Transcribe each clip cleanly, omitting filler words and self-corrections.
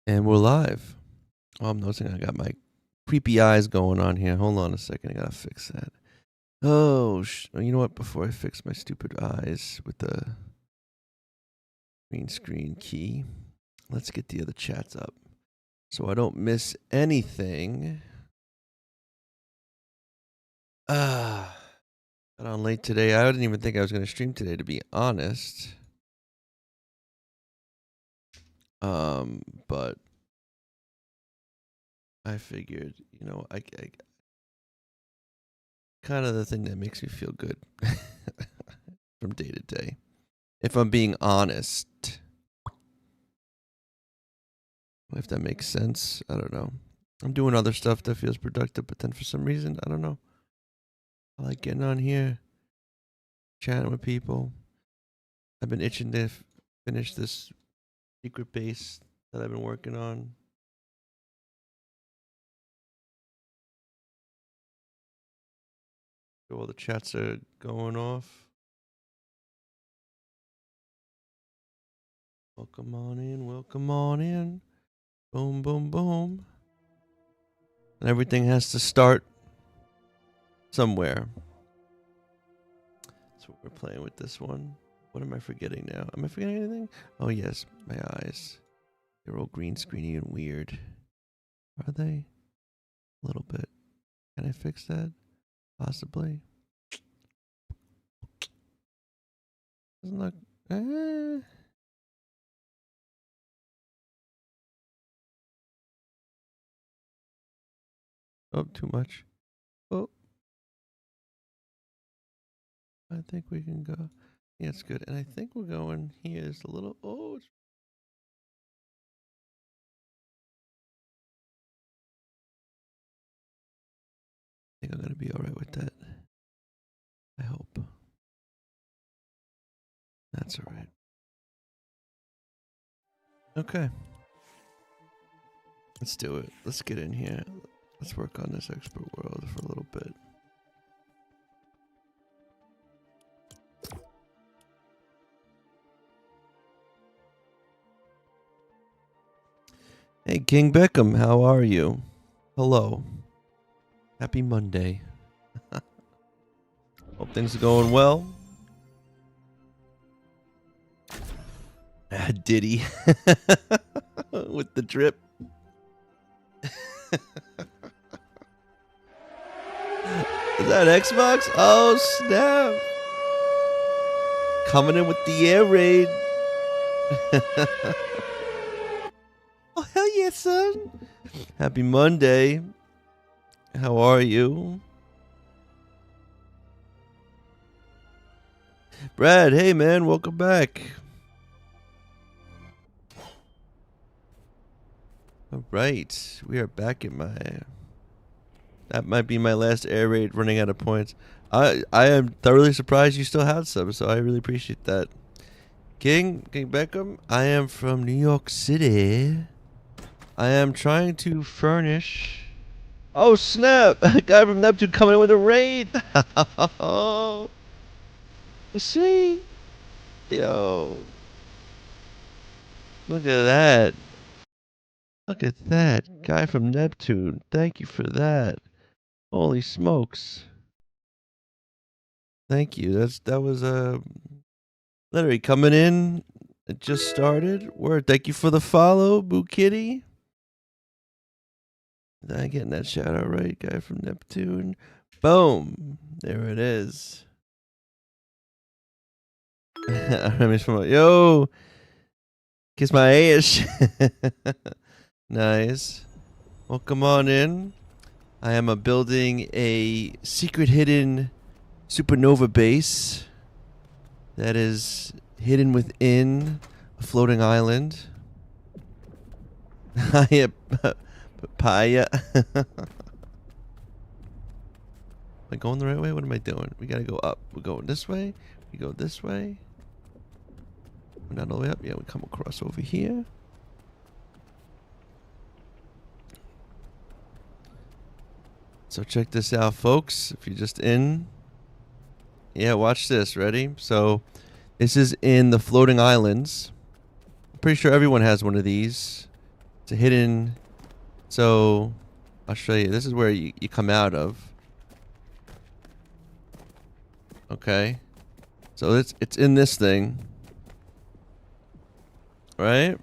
And we're live. Oh, I'm noticing I got my creepy eyes going on here. Hold on a second. I gotta fix that. Oh, you know what? Before I fix my stupid eyes with the green screen key, let's get the other chats up so I don't miss anything. Got on late today. I didn't even think I was going to stream today, to be honest. But I figured, I kind of the thing that makes me feel good from day to day. If I'm being honest. If that makes sense. I don't know. I'm doing other stuff that feels productive, but then for some reason, I don't know. I like getting on here, chatting with people. I've been itching to finish this secret base that I've been working on. All the chats are going off. Welcome on in, welcome on in. Boom, boom, boom. And everything has to start somewhere. That's what we're playing with this one. What am I forgetting now? Am I forgetting anything? Oh, yes, my eyes. They're all green screeny and weird. Are they? A little bit. Can I fix that? Possibly. Doesn't look. Oh, too much. Oh. I think we can go. Yeah, it's good. And I think we're going here. It's a little. Oh. I think I'm going to be all right with that. I hope. That's all right. Okay. Let's do it. Let's get in here. Let's work on this expert world for a little bit. Hey, King Beckham, how are you? Hello. Happy Monday. Hope things are going well. Diddy. With the drip. Is that Xbox? Oh, snap. Coming in with the air raid. Oh, hell yeah, son. Happy Monday. How are you? Brad, hey, man. Welcome back. All right. We are back at my... That might be my last air raid running out of points. I am thoroughly surprised you still have some, so I really appreciate that. King Beckham, I am from New York City. I am trying to furnish... Oh, snap! A guy from Neptune coming in with a raid! Oh, see? Yo. Look at that. Look at that. Guy from Neptune. Thank you for that. Holy smokes. Thank you. That was literally coming in. It just started. Word. Thank you for the follow, Boo Kitty. Did I getting that shout out right? Guy from Neptune. Boom. There it is. Yo. Kiss my ass. Nice. Welcome on in. I am building a secret hidden supernova base that is hidden within a floating island. Papaya. Am I going the right way? What am I doing? We gotta go up. We're going this way. We go this way. We're not all the way up. Yeah, we come across over here. So check this out, folks. If you're just in. Yeah, watch this. Ready? So this is in the floating islands. I'm pretty sure everyone has one of these. It's a hidden. So I'll show you. This is where you come out of. Okay. So it's in this thing. Right?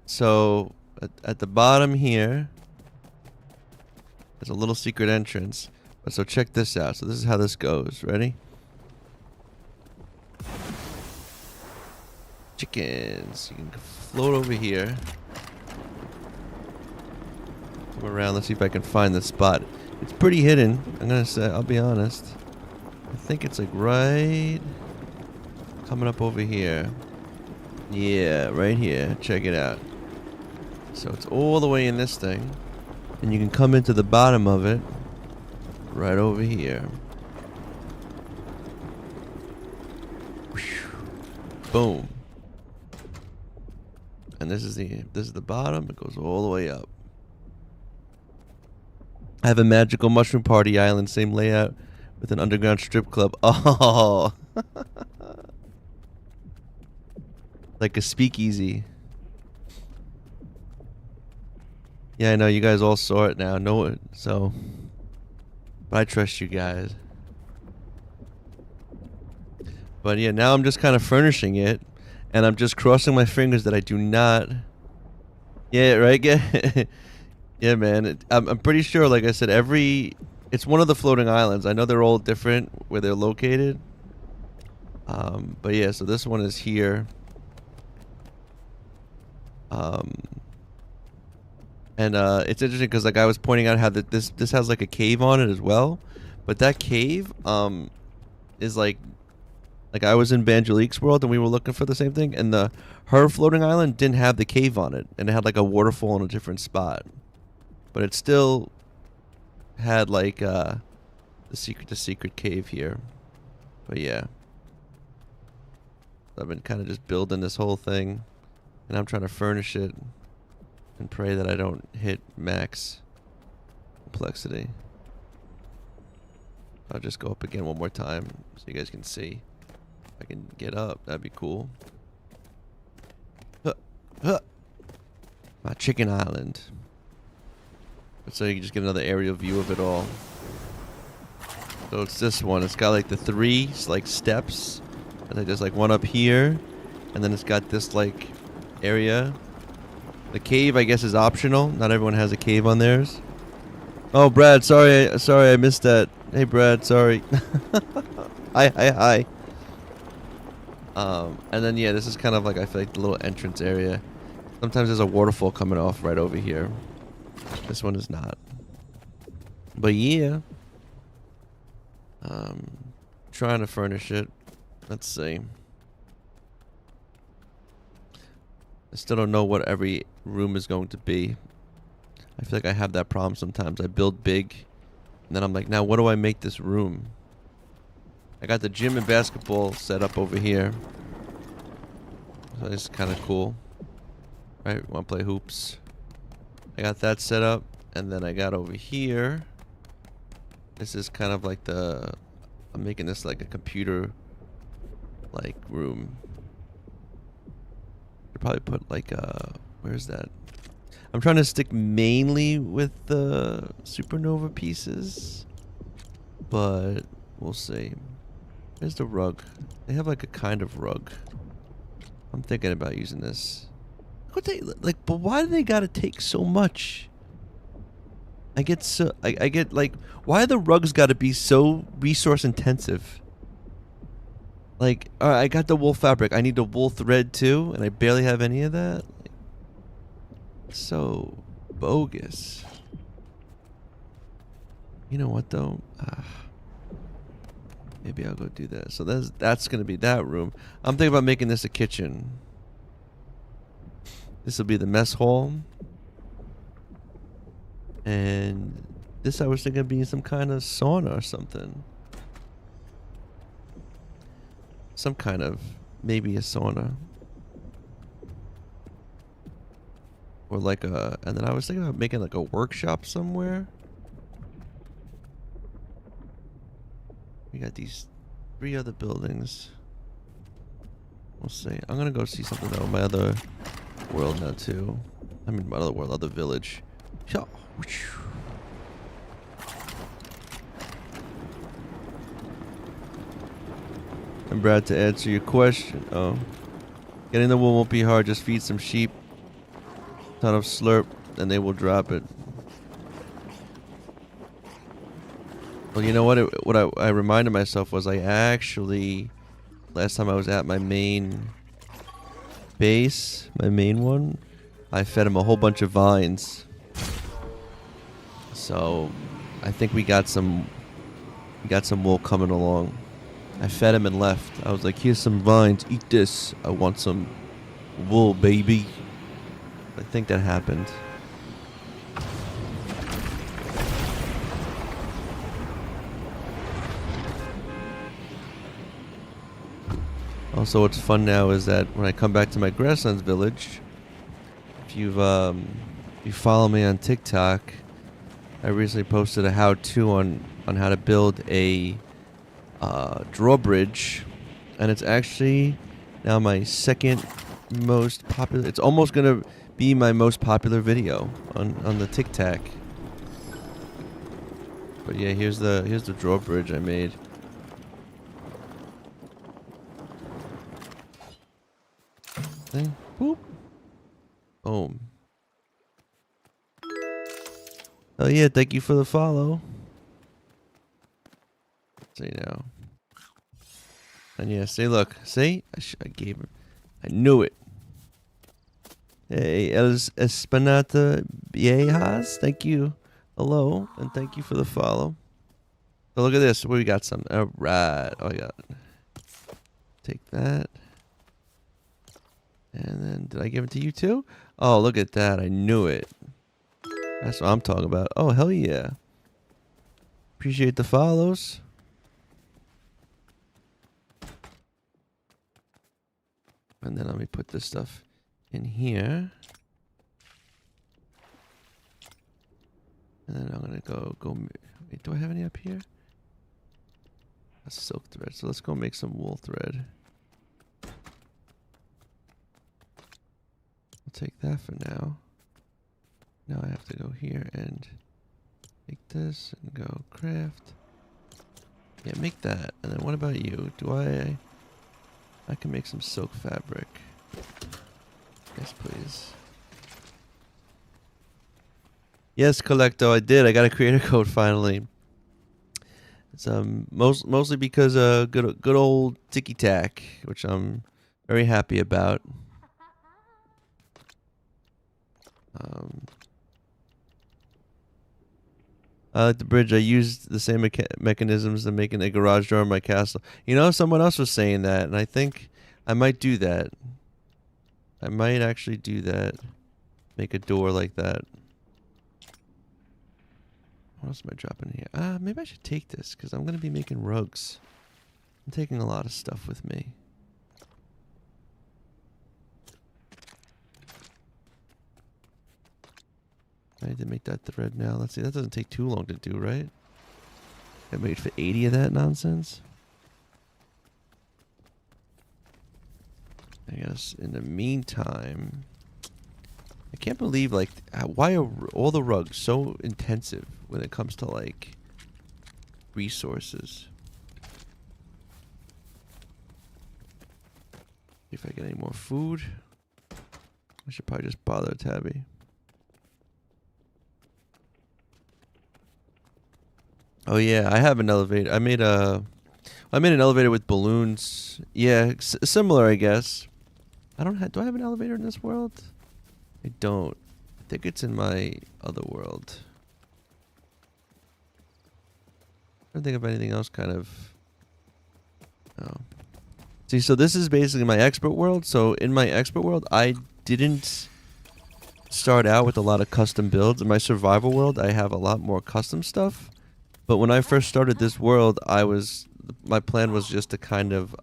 So at the bottom here, there's a little secret entrance. But so check this out. So this is how this goes. Ready? Chickens. You can float over here. Come around. Let's see if I can find the spot. It's pretty hidden. I'm gonna say. I'll be honest. I think it's like right coming up over here. Yeah, right here. Check it out. So it's all the way in this thing, and you can come into the bottom of it right over here. Boom. And this is the bottom. It goes all the way up. I have a magical mushroom party island, same layout with an underground strip club. Oh. Like a speakeasy. Yeah, I know you guys all saw it now. Know it. So, but I trust you guys. But yeah, now I'm just kind of furnishing it, and I'm just crossing my fingers that I do not. Yeah, right. Yeah, yeah, man. I'm pretty sure. Like I said, it's one of the floating islands. I know they're all different where they're located. But yeah, so this one is here. And it's interesting because like I was pointing out how that this has like a cave on it as well, but that cave is like I was in Banjalique's world and we were looking for the same thing, and her floating island didn't have the cave on it, and it had like a waterfall in a different spot, but it still had like the secret cave here. But yeah, I've been kind of just building this whole thing, and I'm trying to furnish it and pray that I don't hit max complexity. I'll just go up again one more time so you guys can see. If I can get up, that'd be cool. Huh, huh. My chicken island. So you can just get another aerial view of it all. So it's this one. It's got like the three like steps. And then there's like one up here, and then it's got this like area. The cave, I guess, is optional. Not everyone has a cave on theirs. Oh, Brad, sorry I missed that. Hey, Brad, sorry. Hi. And then yeah, this is kind of like I feel like the little entrance area. Sometimes there's a waterfall coming off right over here. This one is not. But yeah, trying to furnish it. Let's see. I still don't know what every room is going to be. I feel like I have that problem sometimes. I build big, and then I'm like, now what do I make this room? I got the gym and basketball set up over here. So it's kind of cool. Right? Want to play hoops. I got that set up, and then I got over here. This is kind of like I'm making this like a computer like room. Probably put like where's that? I'm trying to stick mainly with the supernova pieces, but we'll see. There's the rug. They have like a kind of rug. I'm thinking about using this. What they like? But why do they gotta take so much? I get like, why the rugs gotta be so resource intensive? Like, alright, I got the wool fabric. I need the wool thread too, and I barely have any of that. Like, so bogus. You know what though? Maybe I'll go do that. So that's gonna be that room. I'm thinking about making this a kitchen. This will be the mess hall. And this I was thinking of being some kind of sauna or something. Some kind of, maybe a sauna. Or like and then I was thinking about making like a workshop somewhere. We got these 3 other buildings. We'll see. I'm gonna go see something though in my other world now too. I mean, other world, other village. Yeah. And Brad, to answer your question, getting the wool won't be hard. Just feed some sheep, ton of slurp, and they will drop it. Well, you know what? I reminded myself was I actually, last time I was at my main base, my main one, I fed him a whole bunch of vines. So, I think we got some wool coming along. I fed him and left. I was like, here's some vines, eat this. I want some wool, baby. I think that happened. Also, what's fun now is that when I come back to my grandson's village, if you follow me on TikTok, I recently posted a how-to on how to build a drawbridge, and it's actually now my second most popular. It's almost gonna be my most popular video on the TikTok. But yeah, here's the drawbridge I made. Thing. Boop. Boom. Oh yeah, thank you for the follow. So you know. And yeah, see, look, see, I gave him. I knew it. Hey, Espinata Viejas, thank you. Hello, and thank you for the follow. So look at this. We got some. All right. Oh, I got it. Take that. And then, did I give it to you too? Oh, look at that. I knew it. That's what I'm talking about. Oh, hell yeah. Appreciate the follows. And then let me put this stuff in here. And then I'm going to go. Wait, do I have any up here? That's silk thread. So let's go make some wool thread. I'll take that for now. Now I have to go here and make this and go craft. Yeah, make that. And then what about you? I can make some silk fabric. Yes, please. Yes, Collecto, I did. I got a creator code finally. It's mostly because good old Ticky Tack, which I'm very happy about. I like the bridge. I used the same mechanisms to making a garage door in my castle. You know, someone else was saying that, and I think I might do that. I might actually do that. Make a door like that. What else am I dropping here? Maybe I should take this, because I'm going to be making rugs. I'm taking a lot of stuff with me. I need to make that thread now. Let's see. That doesn't take too long to do, right? I made for 80 of that nonsense. I guess in the meantime, I can't believe, like, why are all the rugs so intensive when it comes to, like, resources? See if I get any more food. I should probably just bother Tabby. Oh yeah, I have an elevator. I made an elevator with balloons. Yeah, similar, I guess. Do I have an elevator in this world? I don't. I think it's in my other world. I don't think of anything else kind of. Oh. See, so this is basically my expert world. So in my expert world, I didn't start out with a lot of custom builds. In my survival world, I have a lot more custom stuff. But when I first started this world, my plan was just to kind of,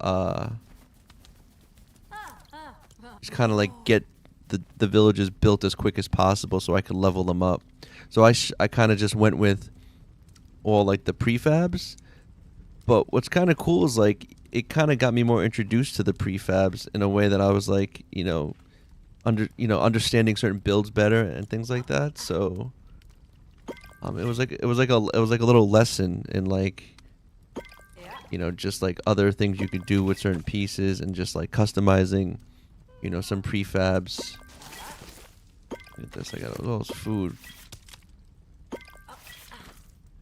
like get the villages built as quick as possible so I could level them up. So I kind of just went with all like the prefabs. But what's kind of cool is like, it kind of got me more introduced to the prefabs in a way that I was like, you know, understanding certain builds better and things like that. So it was like a little lesson in like just like other things you could do with certain pieces and just like customizing some prefabs. Look at this, I got all this food.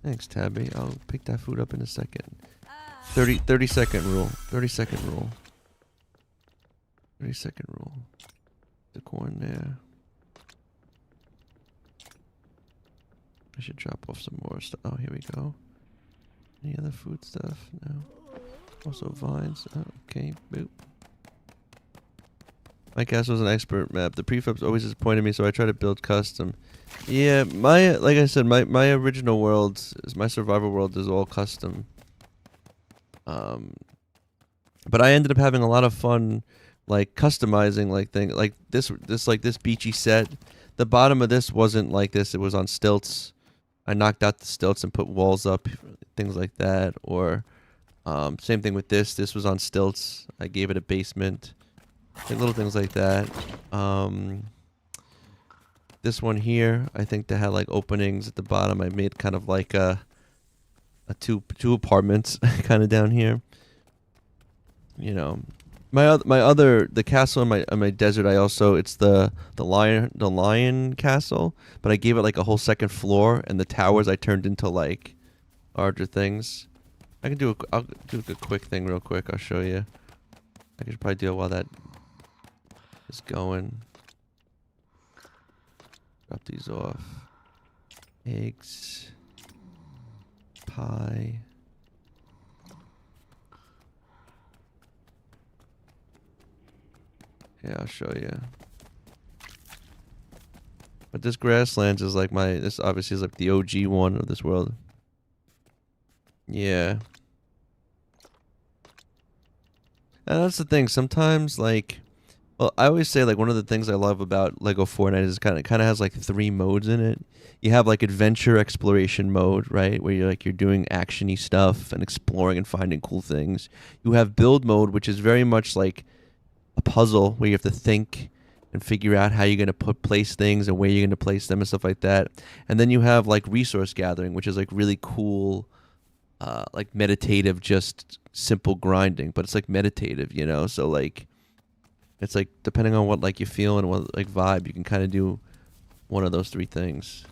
Thanks, Tabby. I'll pick that food up in a second. 30 second rule. 30 second rule. 30 second rule. The corn there. I should drop off some more stuff. Oh, here we go. Any other food stuff? No. Also vines. Oh, okay. Boop. My castle is an expert map. The prefabs always disappointed me, so I try to build custom. Yeah, like I said, my original world, my survival world is all custom. But I ended up having a lot of fun, like customizing like things like this beachy set. The bottom of this wasn't like this; it was on stilts. I knocked out the stilts and put walls up, things like that. Or same thing with this. This was on stilts. I gave it a basement. Like little things like that. This one here, I think they had like openings at the bottom. I made kind of like a two apartments kind of down here. The castle in my desert. It's the lion castle, but I gave it like a whole second floor, and the towers I turned into like larger things. I'll do a quick thing real quick. I'll show you. I could probably do it while that is going. Drop these off. Eggs. Pie. Yeah, I'll show you. But this grasslands is like this obviously is like the OG one of this world. Yeah. And that's the thing. Sometimes like, well, I always say like one of the things I love about Lego Fortnite is kind of has like 3 modes in it. You have like adventure exploration mode, right, where you're doing actiony stuff and exploring and finding cool things. You have build mode, which is very much like a puzzle where you have to think and figure out how you're going to place things and where you're going to place them and stuff like that. And then you have like resource gathering, which is like really cool, like meditative, just simple grinding, but it's like meditative, so like it's like depending on what like you feel and what like vibe, you can kind of do one of those 3 things.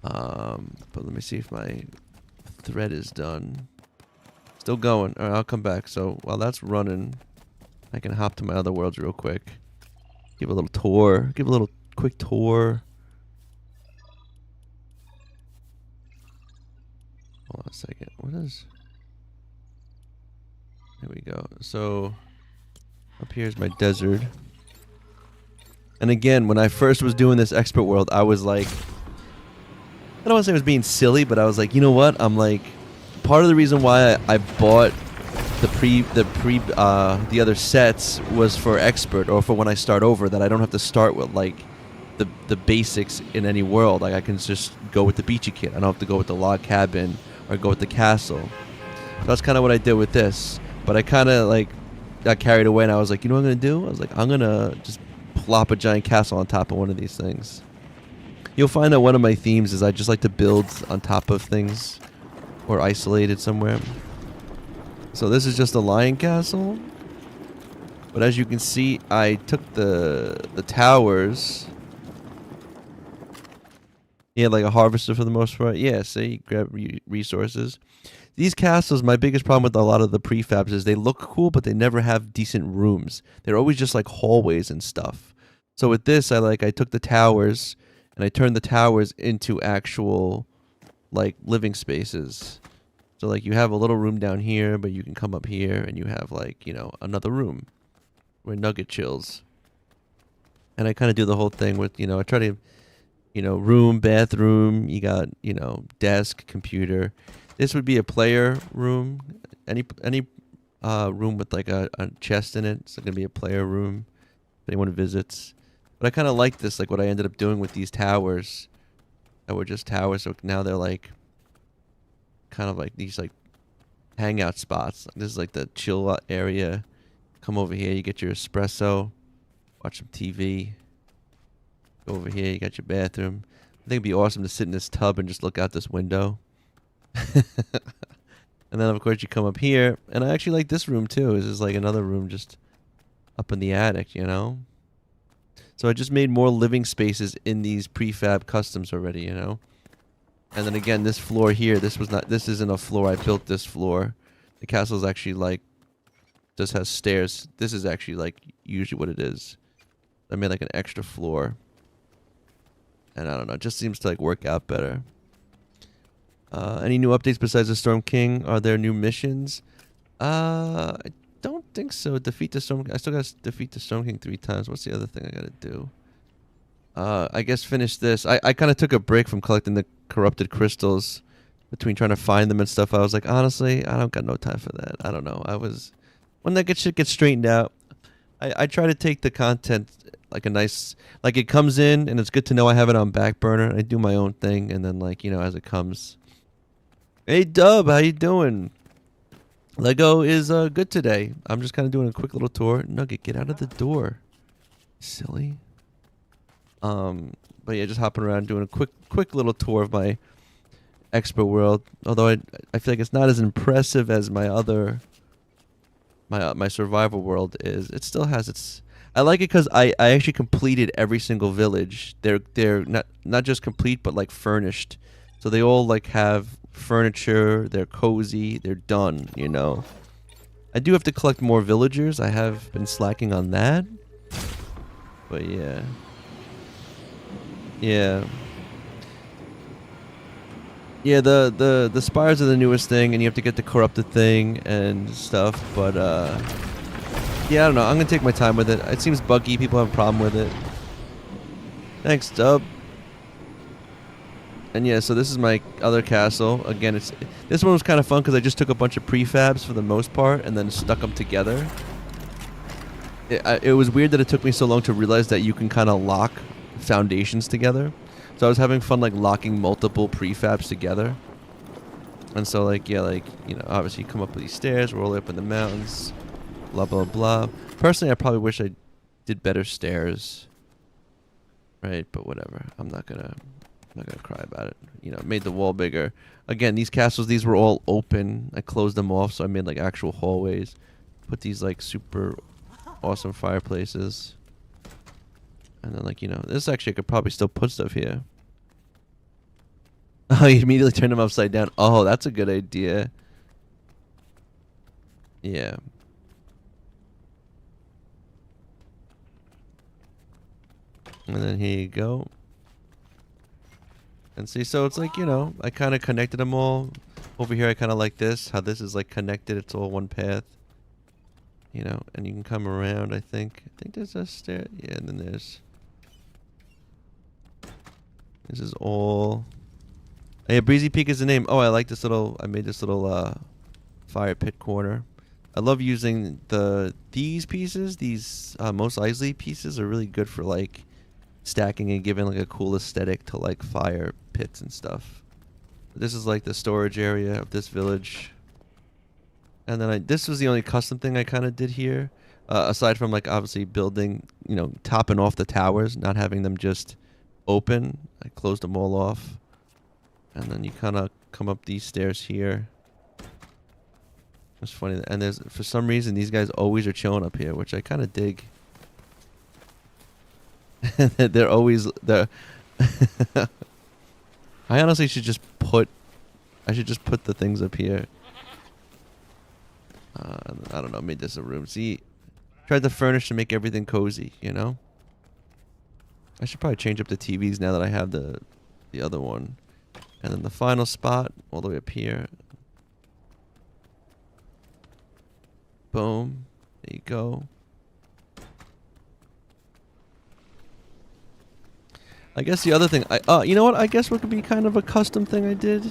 But let me see if my thread is done. Still going. All right, I'll come back. So while that's running, I can hop to my other worlds real quick. Give a little tour. Give a little quick tour. Hold on a second. What is... There we go. So up here is my desert. And again, when I first was doing this expert world, I was like, I don't want to say I was being silly, but I was like, you know what? I'm like, part of the reason why I bought the other sets was for expert, or for when I start over, that I don't have to start with like the basics in any world. Like I can just go with the beachy kit. I don't have to go with the log cabin or go with the castle. So that's kind of what I did with this. But I kind of like got carried away, and I was like, you know what I'm gonna do? I was like, I'm gonna just plop a giant castle on top of one of these things. You'll find that one of my themes is I just like to build on top of things or isolated somewhere. So this is just a lion castle. But as you can see, I took the towers. Yeah, like a harvester for the most part. Yeah, see, grab resources. These castles, my biggest problem with a lot of the prefabs is they look cool, but they never have decent rooms. They're always just like hallways and stuff. So with this, I took the towers and I turned the towers into actual like living spaces. So like you have a little room down here, but you can come up here and you have like, another room where Nugget chills. And I kind of do the whole thing with, I try to, room, bathroom, you got, desk, computer. This would be a player room. Any room with like a chest in it. It's going to be a player room if anyone visits. But I kind of like this, like what I ended up doing with these towers that were just towers. So now they're like kind of like these like hangout spots. This is like the chill area. Come over here, you get your espresso. Watch some TV. Go over here. You got your bathroom. I think it'd be awesome to sit in this tub and just look out this window. And then, of course, you come up here. And I actually like this room, too. This is like another room just up in the attic, you know? So I just made more living spaces in these prefab customs already, you know? And then again, this floor here, this isn't a floor. I built this floor. The castle's actually like, just has stairs. This is actually like usually what it is. I made like an extra floor. And I don't know, it just seems to like work out better. Any new updates besides the Storm King? Are there new missions? I don't think so. Defeat the Storm. I still got to defeat the Storm King 3 times. What's the other thing I got to do? I guess finish this. I kind of took a break from collecting the corrupted crystals between trying to find them and stuff. I was like, honestly, I don't got no time for that. I don't know. When that shit gets straightened out, I try to take the content like a nice, like it comes in and it's good to know I have it on back burner. I do my own thing and then like, you know, as it comes. Hey Dub, how you doing? Lego is good today. I'm just kind of doing a quick little tour. Nugget, get out of the door. Silly. But yeah, just hopping around doing a quick little tour of my expert world. Although I feel like it's not as impressive as my other my survival world is. It still has its. I like it because I actually completed every single village. They're not just complete but like furnished, so they all like have furniture. They're cozy. They're done. You know. I do have to collect more villagers. I have been slacking on that. But yeah. Yeah. Yeah, the spires are the newest thing, and you have to get the corrupted thing and stuff, but, yeah, I don't know. I'm gonna take my time with it. It seems buggy. People have a problem with it. Thanks, Dub. And yeah, so this is my other castle. Again, this one was kind of fun because I just took a bunch of prefabs for the most part and then stuck them together. It was weird that it took me so long to realize that you can kind of lock foundations together. So I was having fun like locking multiple prefabs together. And so like, yeah, like, you know, obviously you come up with these stairs, roll up in the mountains, blah, blah, blah. Personally, I probably wish I did better stairs. Right, but whatever. I'm not gonna cry about it. You know, made the wall bigger. Again, these castles, these were all open. I closed them off, so I made like actual hallways. Put these like super awesome fireplaces. And then, like, you know, this actually I could probably still put stuff here. Oh, you immediately turn them upside down. Oh, that's a good idea. Yeah. And then here you go. And see, so it's like, you know, I kind of connected them all. Over here, I kind of like this. How this is, like, connected. It's all one path. You know, and you can come around, I think. I think there's a stair. Yeah, and then there's... This is all... Hey, Breezy Peak is the name. Oh, I like this little... I made this little fire pit corner. I love using these pieces. These Mos Eisley pieces are really good for, like, stacking and giving, like, a cool aesthetic to, like, fire pits and stuff. This is, like, the storage area of this village. And then this was the only custom thing I kind of did here. Aside from, like, obviously building, you know, topping off the towers, not having them just... open. I closed them all off, and then you kind of come up these stairs here. It's funny, and there's for some reason these guys always are chilling up here, which I kind of dig. They're always there. I honestly should just put. I should just put the things up here. I don't know. Made this a room. See, tried to furnish to make everything cozy. You know. I should probably change up the TVs now that I have the other one. And then the final spot, all the way up here. Boom. There you go. I guess the other thing, you know what? I guess what could be kind of a custom thing I did?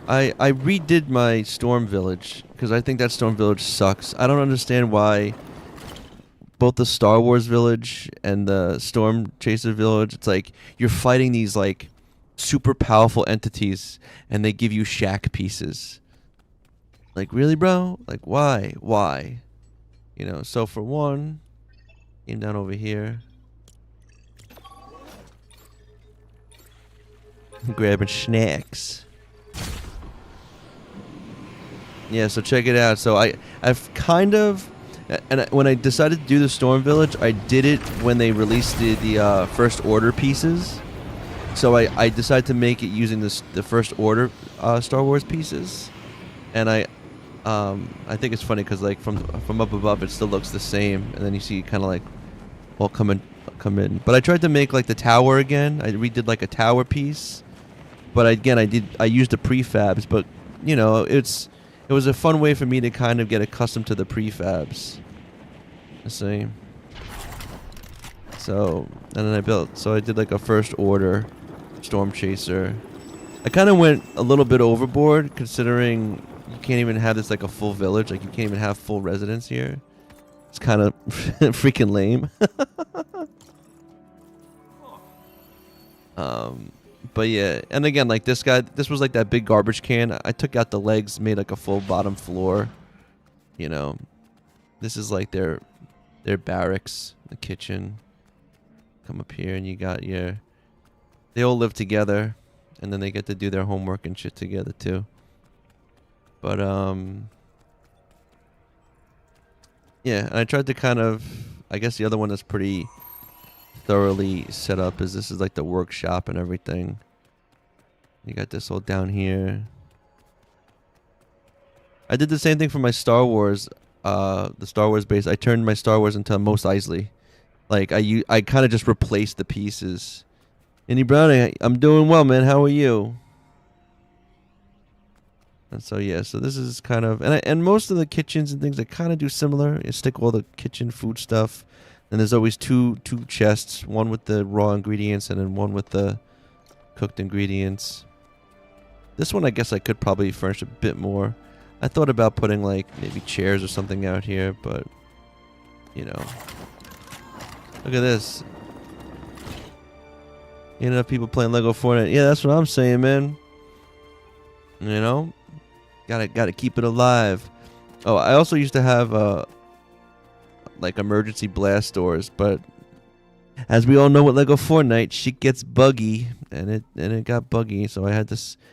I redid my Storm Village, because I think that Storm Village sucks. I don't understand why... both the Star Wars village and the Storm Chaser village, it's like you're fighting these like super powerful entities and they give you shack pieces. Like, really, bro? Like, why? You know, so for one, Came down over here. Grabbing snacks. Yeah, so check it out. So I've kind of, and when I decided to do the Storm Village, I did it when they released the First Order pieces. So I decided to make it using the First Order Star Wars pieces, and I think it's funny because like from up above it still looks the same, and then you see kind of like all come in. But I tried to make like the tower again. I redid like a tower piece, but again I used the prefabs, but you know it was a fun way for me to kind of get accustomed to the prefabs. The same. So and then I did like a First Order Storm Chaser. I kind of went a little bit overboard considering you can't even have this like a full village. Like you can't even have full residents here. It's kind of freaking lame. But yeah, and again, like this was like that big garbage can. I took out the legs, made like a full bottom floor. You know, this is like their barracks, the kitchen. Come up here and you got they all live together, and then they get to do their homework and shit together too. But yeah, and I tried to kind of, I guess the other one that's pretty thoroughly set up is this is like the workshop and everything. You got this all down here. I did the same thing for my Star Wars, the Star Wars base. I turned my Star Wars into Mos Eisley. Like I kind of just replaced the pieces. Andy Browning, I'm doing well, man. How are you? And so yeah, so this is kind of, and most of the kitchens and things I kind of do similar. You stick all the kitchen food stuff, and there's always two chests, one with the raw ingredients and then one with the cooked ingredients. This one I guess I could probably furnish a bit more. I thought about putting like maybe chairs or something out here, but you know, look at this. You know, people playing Lego Fortnite. Yeah, that's what I'm saying, man. You know, gotta keep it alive. Oh, I also used to have like emergency blast doors, but as we all know with Lego Fortnite, shit gets buggy, and it got buggy, so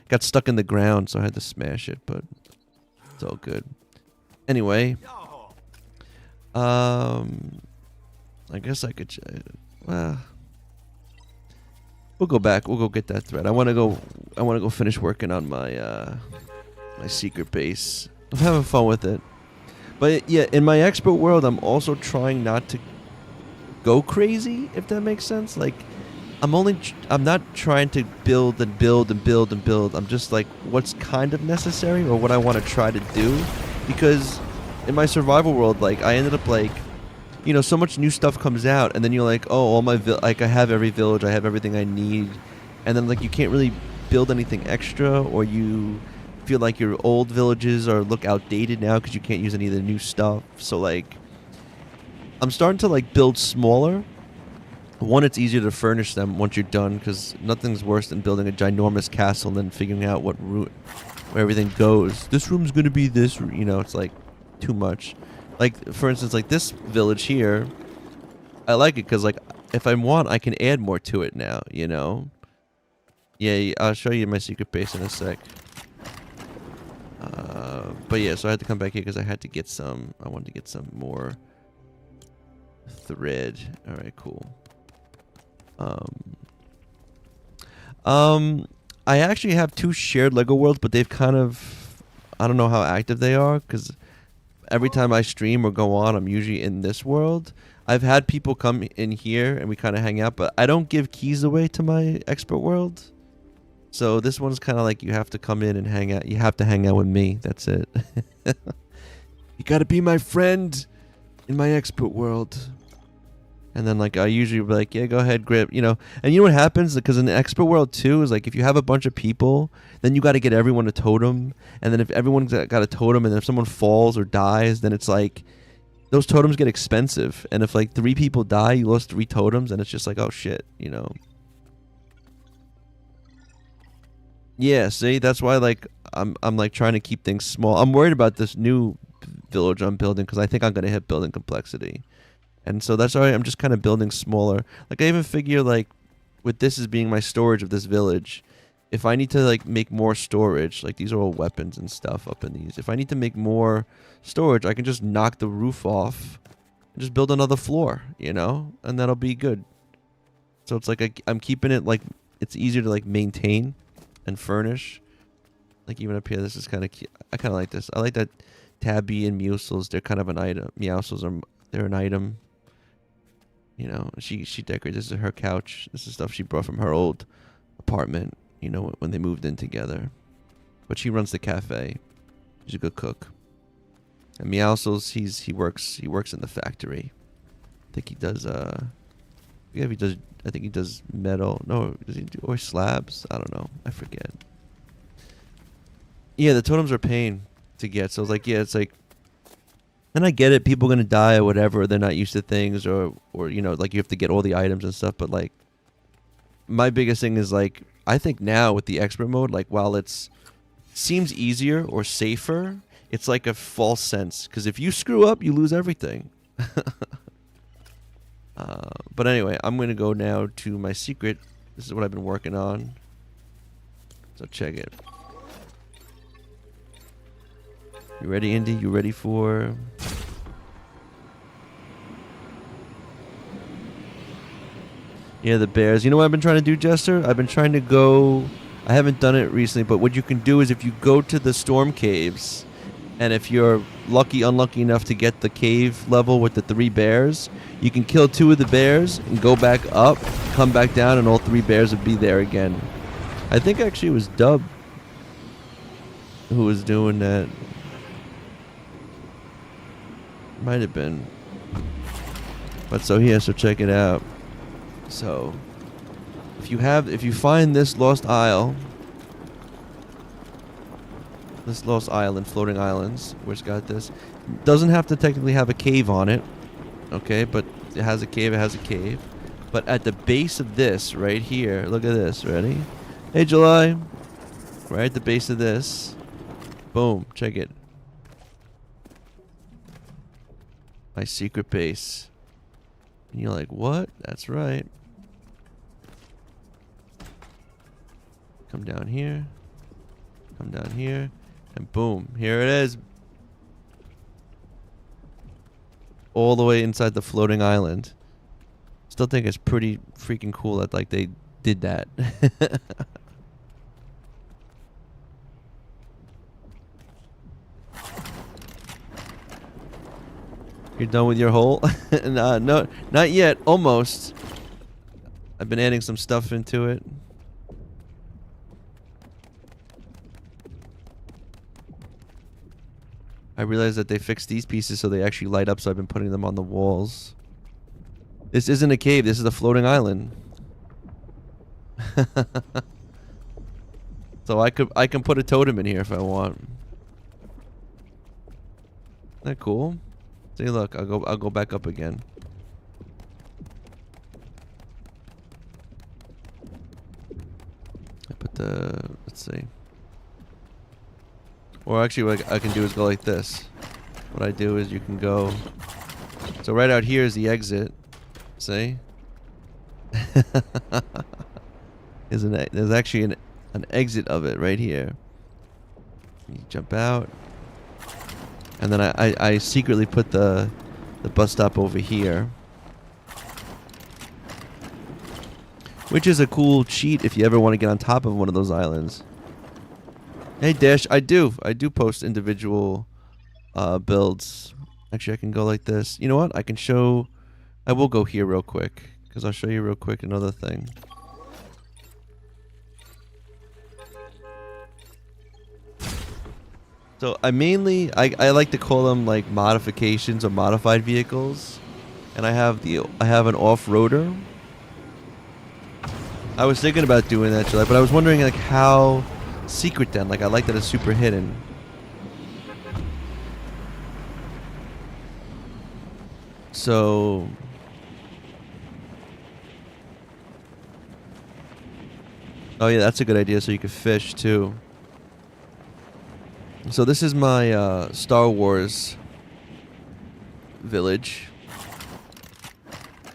got stuck in the ground, so I had to smash it, but it's all good. Anyway, I guess I could. Well, we'll go back. We'll go get that thread. I want to go finish working on my my secret base. I'm having fun with it. But yeah, in my expert world, I'm also trying not to go crazy, if that makes sense. Like, I'm not trying to build and build and build and build. I'm just like, what's kind of necessary or what I want to try to do. Because in my survival world, like, I ended up like, you know, so much new stuff comes out, and then you're like, oh, all my like I have every village, I have everything I need, and then like you can't really build anything extra, or you feel like your old villages look outdated now because you can't use any of the new stuff. So like, I'm starting to like build smaller. One, it's easier to furnish them once you're done, because nothing's worse than building a ginormous castle and then figuring out what route where everything goes. This room's gonna be this, you know, it's like too much. Like, for instance, like this village here, I like it because, like, if I want, I can add more to it now, you know? Yeah, I'll show you my secret base in a sec. But yeah, so I had to come back here because I had to get some, I wanted to get some more thread. Alright, cool. I actually have 2 shared Lego worlds, but they've kind of, I don't know how active they are, because every time I stream or go on, I'm usually in this world. I've had people come in here and we kind of hang out, but I don't give keys away to my expert world. So this one's kind of like you have to come in and hang out. You have to hang out with me. That's it. You got to be my friend in my expert world. And then like I usually be like, yeah, go ahead, grip, you know. And you know what happens? Because in the expert world too is like if you have a bunch of people, then you got to get everyone a totem. And then if everyone's got a totem, and then if someone falls or dies, then it's like those totems get expensive. And if like 3 people die, you lost 3 totems, and it's just like, oh shit, you know. Yeah, see, that's why like I'm like trying to keep things small. I'm worried about this new village I'm building because I think I'm gonna hit building complexity. And so that's why I'm just kind of building smaller. Like I even figure like with this as being my storage of this village, if I need to like make more storage, like these are all weapons and stuff up in these. If I need to make more storage, I can just knock the roof off and just build another floor, you know? And that'll be good. So it's like I'm keeping it like it's easier to like maintain and furnish. Like even up here, this is kind of cute. I kind of like this. I like that Tabby and Musel's, they're kind of an item. Meowsles are, they're an item. You know, she decorated. This is her couch. This is stuff she brought from her old apartment, you know, when they moved in together. But she runs the cafe. She's a good cook. And Meowsles, he works in the factory. I think he does I think he does metal. No, does he do or slabs? I don't know. I forget. Yeah, the totems are a pain to get. So it's like, yeah, it's like, and I get it. People are gonna die or whatever. They're not used to things, or you know, like you have to get all the items and stuff. But like, my biggest thing is like, I think now with the expert mode, like while it's seems easier or safer, it's like a false sense because if you screw up, you lose everything. But anyway, I'm gonna go now to my secret. This is what I've been working on. So check it. You ready, Indy? You ready for... Yeah, the bears. You know what I've been trying to do, Jester? I've been trying to go... I haven't done it recently, but what you can do is if you go to the storm caves, and if you're unlucky enough to get the cave level with the 3 bears, you can kill 2 of the bears and go back up, come back down, and all 3 bears would be there again. I think actually it was Dub who was doing that. Might have been. But so yeah, so check it out. So if you find this lost isle, floating islands, which got this, doesn't have to technically have a cave on it, okay, but it has a cave, but at the base of this right here, look at this, ready? Hey July, right at the base of this, boom, check it. My secret base. And you're like, what? That's right. Come down here. Come down here. And boom. Here it is. All the way inside the floating island. Still think it's pretty freaking cool that like they did that. You're done with your hole? No, not yet. Almost. I've been adding some stuff into it. I realized that they fixed these pieces so they actually light up, so I've been putting them on the walls. This isn't a cave. This is a floating island. So I can put a totem in here if I want. Isn't that cool? See, look, I'll go back up again. I put the, let's see. Or actually what I can do is go like this. What I do is you can go, so right out here is the exit. See? There's actually an exit of it right here. You jump out. And then I secretly put the bus stop over here. Which is a cool cheat if you ever want to get on top of one of those islands. Hey Dash, I do post individual builds. Actually, I can go like this. You know what? I will go here real quick. Because I'll show you real quick another thing. So I like to call them like modifications or modified vehicles, and I have an off-roader. I was thinking about doing that, but I was wondering like how secret then. Like I like that it's super hidden. So oh yeah, that's a good idea. So you could fish too. So this is my Star Wars village.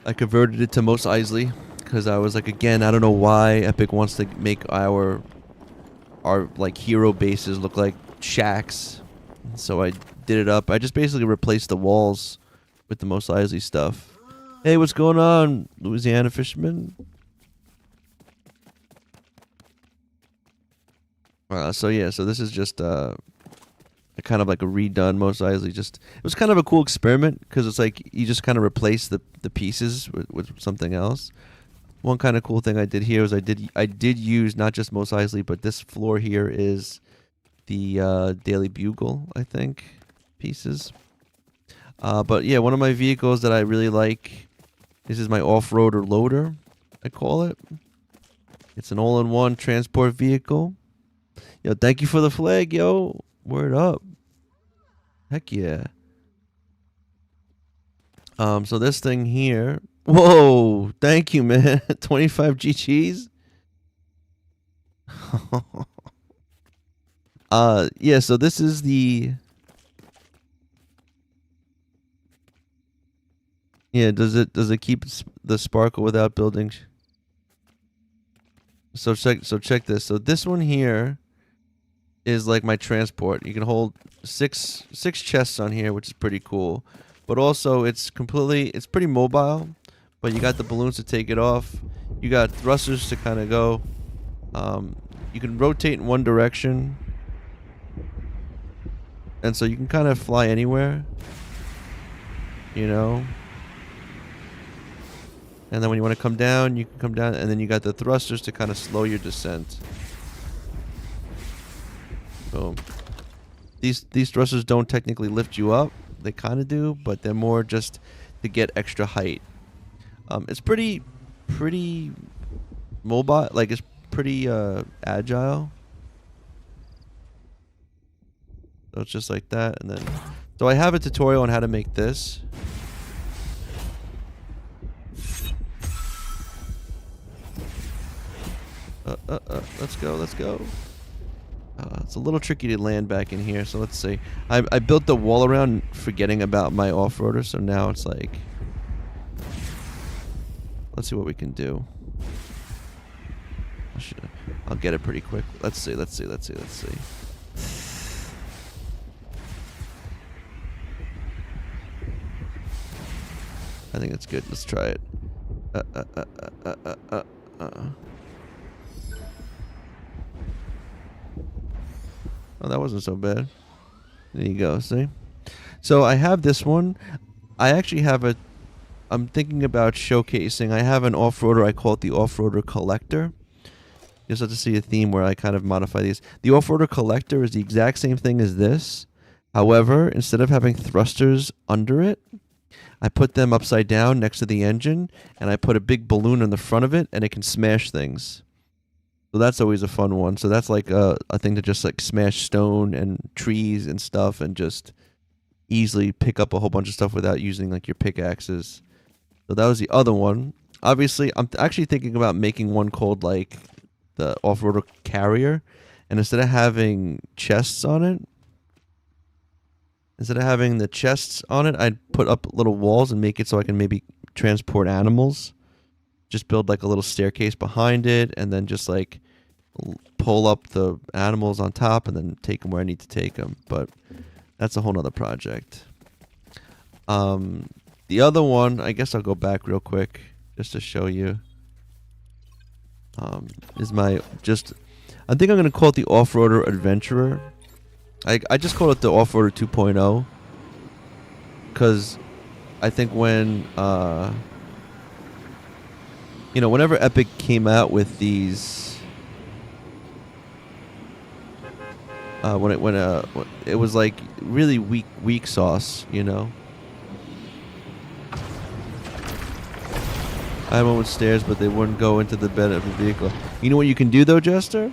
I converted it to Mos Eisley because I was like, again, I don't know why Epic wants to make our like hero bases look like shacks. So I did it up. I just basically replaced the walls with the Mos Eisley stuff. Hey, what's going on, Louisiana fisherman? So yeah, so this is just kind of like a redone Mos Eisley. Just it was kind of a cool experiment because it's like you just kind of replace the pieces with something else. One kind of cool thing I did here was I did use not just Mos Eisley, but this floor here is the Daily Bugle, I think, pieces. But yeah, one of my vehicles that I really like, this is my off-roader loader, I call it. It's an all-in-one transport vehicle. Yo, thank you for the flag, yo. Word up. Heck yeah. So this thing here. Whoa, thank you, man. 25 GGs. Yeah, so this is the... Yeah, does it keep the sparkle without building? So check this. So this one here is like my transport. You can hold six chests on here, which is pretty cool. But also it's pretty mobile, but you got the balloons to take it off. You got thrusters to kind of go. You can rotate in one direction. And so you can kind of fly anywhere. You know? And then when you want to come down, you can come down, and then you got the thrusters to kind of slow your descent. Boom. These thrusters don't technically lift you up. They kind of do, but they're more just to get extra height. It's pretty mobile. Like it's pretty agile. So it's just like that, and then so I have a tutorial on how to make this. Let's go. It's a little tricky to land back in here, so let's see. I built the wall around forgetting about my off-roader, so now it's like... Let's see what we can do. I'll get it pretty quick. Let's see. I think it's good. Let's try it. Oh, that wasn't so bad. There you go, see? So I have this one. I actually have I'm thinking about showcasing. I have an off-roader. I call it the off-roader collector. You just have to see a theme where I kind of modify these. The off-roader collector is the exact same thing as this. However, instead of having thrusters under it, I put them upside down next to the engine, and I put a big balloon on the front of it, and it can smash things. So that's always a fun one. So that's like a thing to just like smash stone and trees and stuff and just easily pick up a whole bunch of stuff without using like your pickaxes. So that was the other one. Obviously, I'm actually thinking about making one called like the off-roader carrier. And instead of having chests on it, I'd put up little walls and make it so I can maybe transport animals. Just build like a little staircase behind it and then just like pull up the animals on top and then take them where I need to take them. But that's a whole nother project. The other one, I guess I'll go back real quick just to show you. Is my I think I'm going to call it the Off-Roader Adventurer. I just call it the Off-Roader 2.0 because I think when whenever Epic came out with these, when it was like really weak sauce, you know. I had one with stairs, but they wouldn't go into the bed of the vehicle. You know what you can do though, Jester?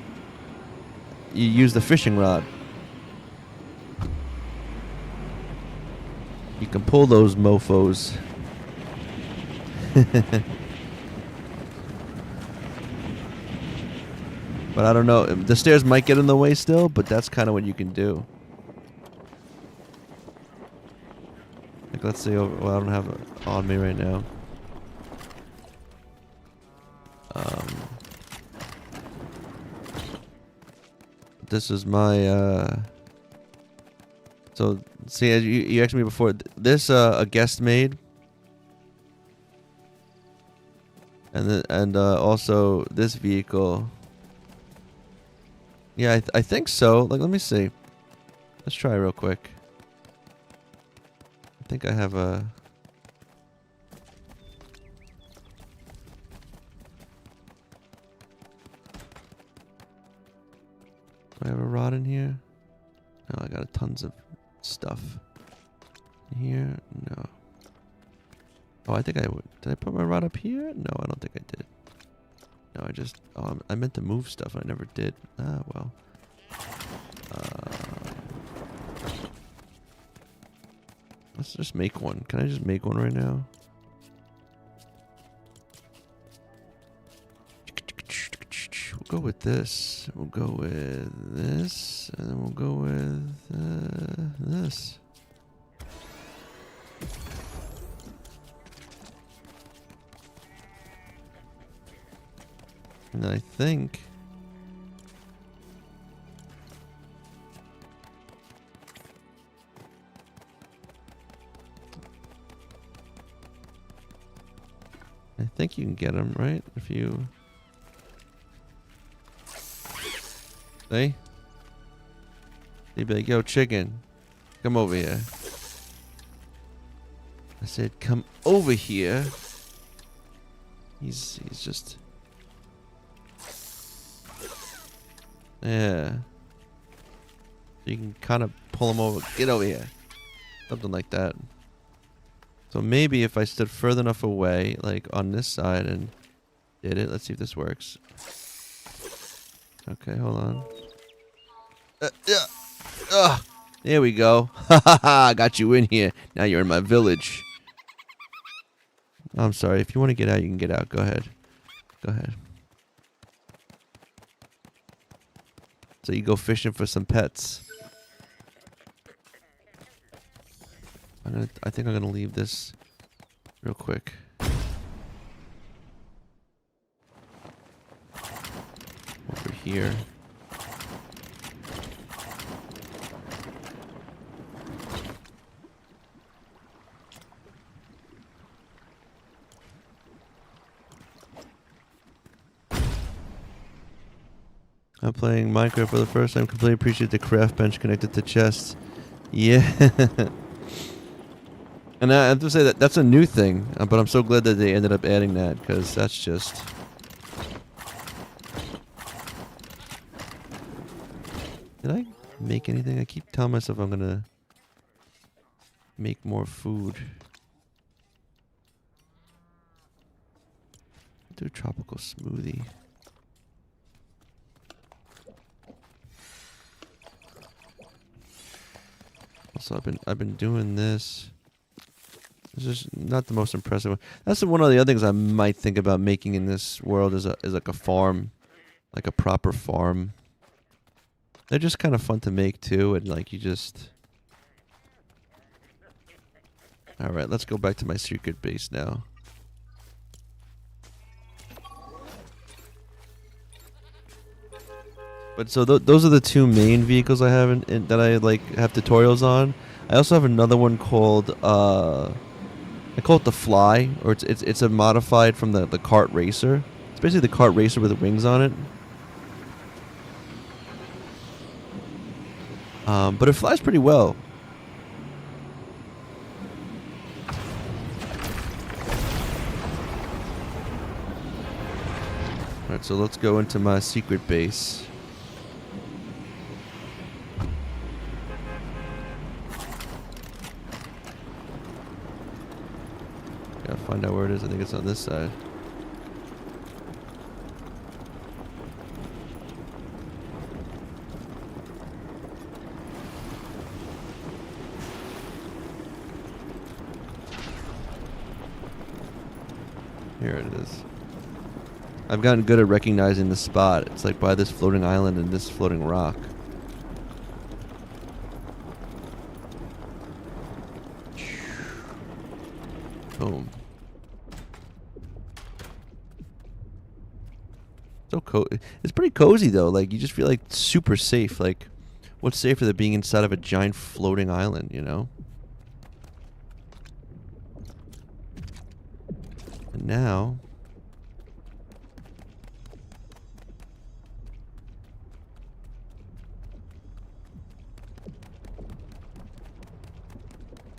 You use the fishing rod. You can pull those mofos. But I don't know. The stairs might get in the way still, but that's kind of what you can do. Like, let's see. Well, I don't have it on me right now. This is my so see, as you asked me before, this a guest made, and also this vehicle. Yeah, I think so. Like, let me see. Let's try real quick. I think I have a. Do I have a rod in here? No, I got tons of stuff. Here? No. Oh, I think I would. Did I put my rod up here? No, I don't think I did. No, I just. Oh, I meant to move stuff. I never did. Ah, well. Let's just make one. Can I just make one right now? We'll go with this. We'll go with this. And then we'll go with this. And then I think... you can get them, right? If you... See? You'd be like, yo, chicken, come over here. I said, come over here. He's just... Yeah. You can kind of pull him over. Get over here. Something like that. So maybe if I stood further enough away, like on this side, and did it. Let's see if this works. Okay, hold on. There we go. Ha ha ha! Got you in here. Now you're in my village. I'm sorry. If you want to get out, you can get out. Go ahead. Go ahead. So you go fishing for some pets. I think I'm gonna leave this real quick. Over here. I'm playing Minecraft for the first time. Completely appreciate the craft bench connected to chests. Yeah. And I have to say that that's a new thing, but I'm so glad that they ended up adding that, because that's just... Did I make anything? I keep telling myself I'm gonna make more food. Do a tropical smoothie. Also, I've been doing this. This is not the most impressive one. That's one of the other things I might think about making in this world is like a farm, like a proper farm. They're just kind of fun to make too, and like you just. All right, let's go back to my secret base now. But so those are the two main vehicles I have that I like have tutorials on. I also have another one called I call it the Fly, or it's a modified from the kart racer. It's basically the kart racer with wings on it. But it flies pretty well. Alright, so let's go into my secret base. Gotta find out where it is. I think it's on this side. Here it is. I've gotten good at recognizing the spot. It's like by this floating island and this floating rock. Boom. still it's pretty cozy though. Like you just feel like super safe. Like what's safer than being inside of a giant floating island, you know? And now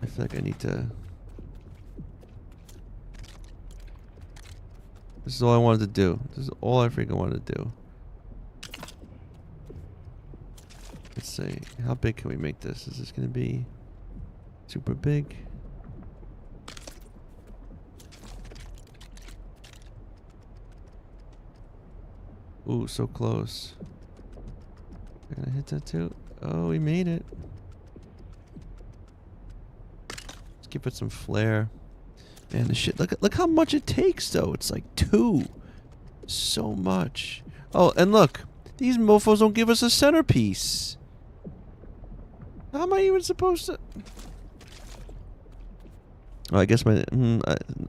I feel like I need to. This is all I wanted to do. This is all I freaking wanted to do. Let's see. How big can we make this? Is this going to be super big? Ooh, so close. Can I hit that too? Oh, we made it. Let's give it some flair. Man, this shit. Look how much it takes, though. It's like 2. So much. Oh, and look. These mofos don't give us a centerpiece. How am I even supposed to... Oh, I guess I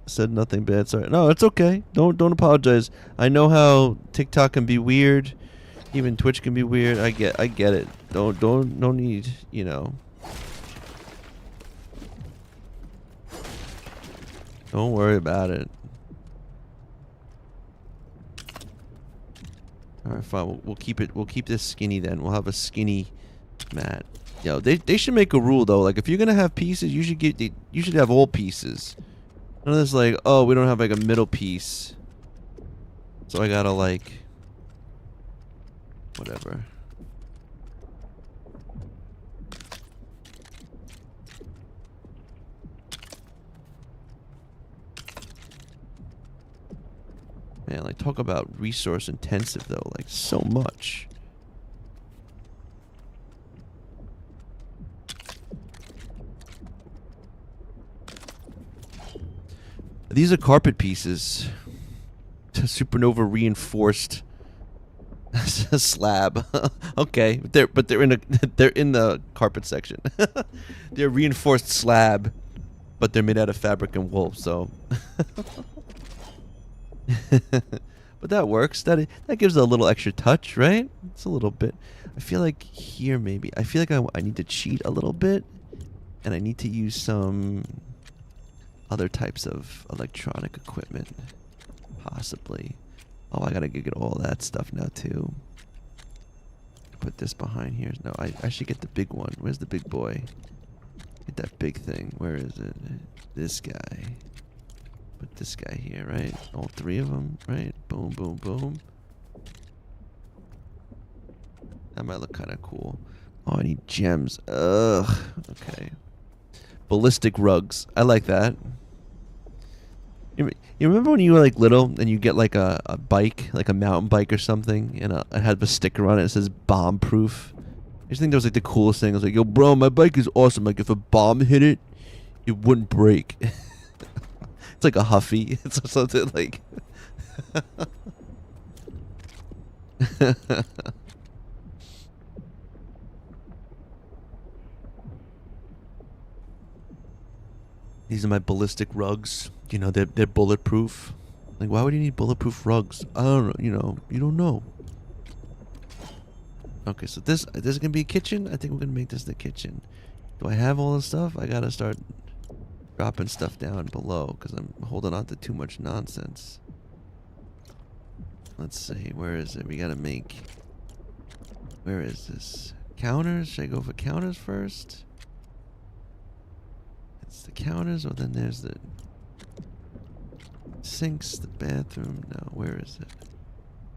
said nothing bad. Sorry. No, it's okay. Don't apologize. I know how TikTok can be weird. Even Twitch can be weird. I get it. No need, you know. Don't worry about it. All right, fine. We'll keep it. We'll keep this skinny then. We'll have a skinny mat. Yo, they should make a rule though. Like if you're gonna have pieces, you should have all pieces. None of this like, oh, we don't have like a middle piece, so I gotta like, whatever. Man, like talk about resource intensive though, like so much. These are carpet pieces. Supernova reinforced slab. Okay, but they're in the carpet section. They're reinforced slab, but they're made out of fabric and wool. So, but that works. That gives it a little extra touch, right? It's a little bit. I feel like here maybe. I feel like I need to cheat a little bit, and I need to use some other types of electronic equipment, possibly. Oh, I gotta get all that stuff now too. Put this behind here. No, I should get the big one. Where's the big boy? Get that big thing. Where is it? This guy. Put this guy here, right? All 3 of them, right? Boom, boom, boom. That might look kind of cool. Oh, I need gems. Ugh. Okay. Ballistic rugs. I like that. You remember when you were like little and you get like a bike, like a mountain bike or something, and it had a sticker on it that says bomb proof? I just think that was like the coolest thing. I was like, yo, bro, my bike is awesome. Like if a bomb hit it, it wouldn't break. It's like a Huffy. It's something like... These are my ballistic rugs. You know, they're bulletproof. Like, why would you need bulletproof rugs? I don't know. You know, you don't know. Okay, so this is gonna be a kitchen. I think we're gonna make this the kitchen. Do I have all the stuff? I gotta start dropping stuff down below because I'm holding on to too much nonsense. Let's see. Where is it? We gotta make. Where is this? Counters? Should I go for counters first? It's the counters, or then there's the sinks, the bathroom. No, where is it?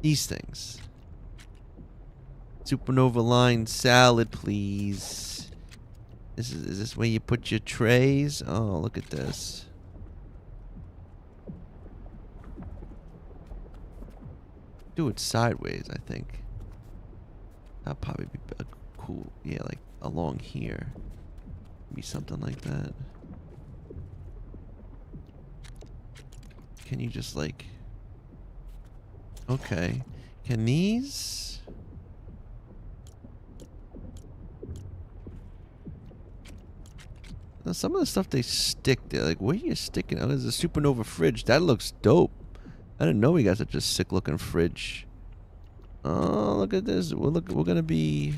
These things. Supernova line salad, please. Is this where you put your trays? Oh, look at this. Do it sideways, I think. That'll probably be cool. Yeah, like along here. Maybe something like that. Can you just like... Okay. Can these... Now, some of the stuff they stick there. Like, where are you sticking? Oh, there's a Supernova fridge. That looks dope. I didn't know we got such a sick looking fridge. Oh, look at this. We're gonna be.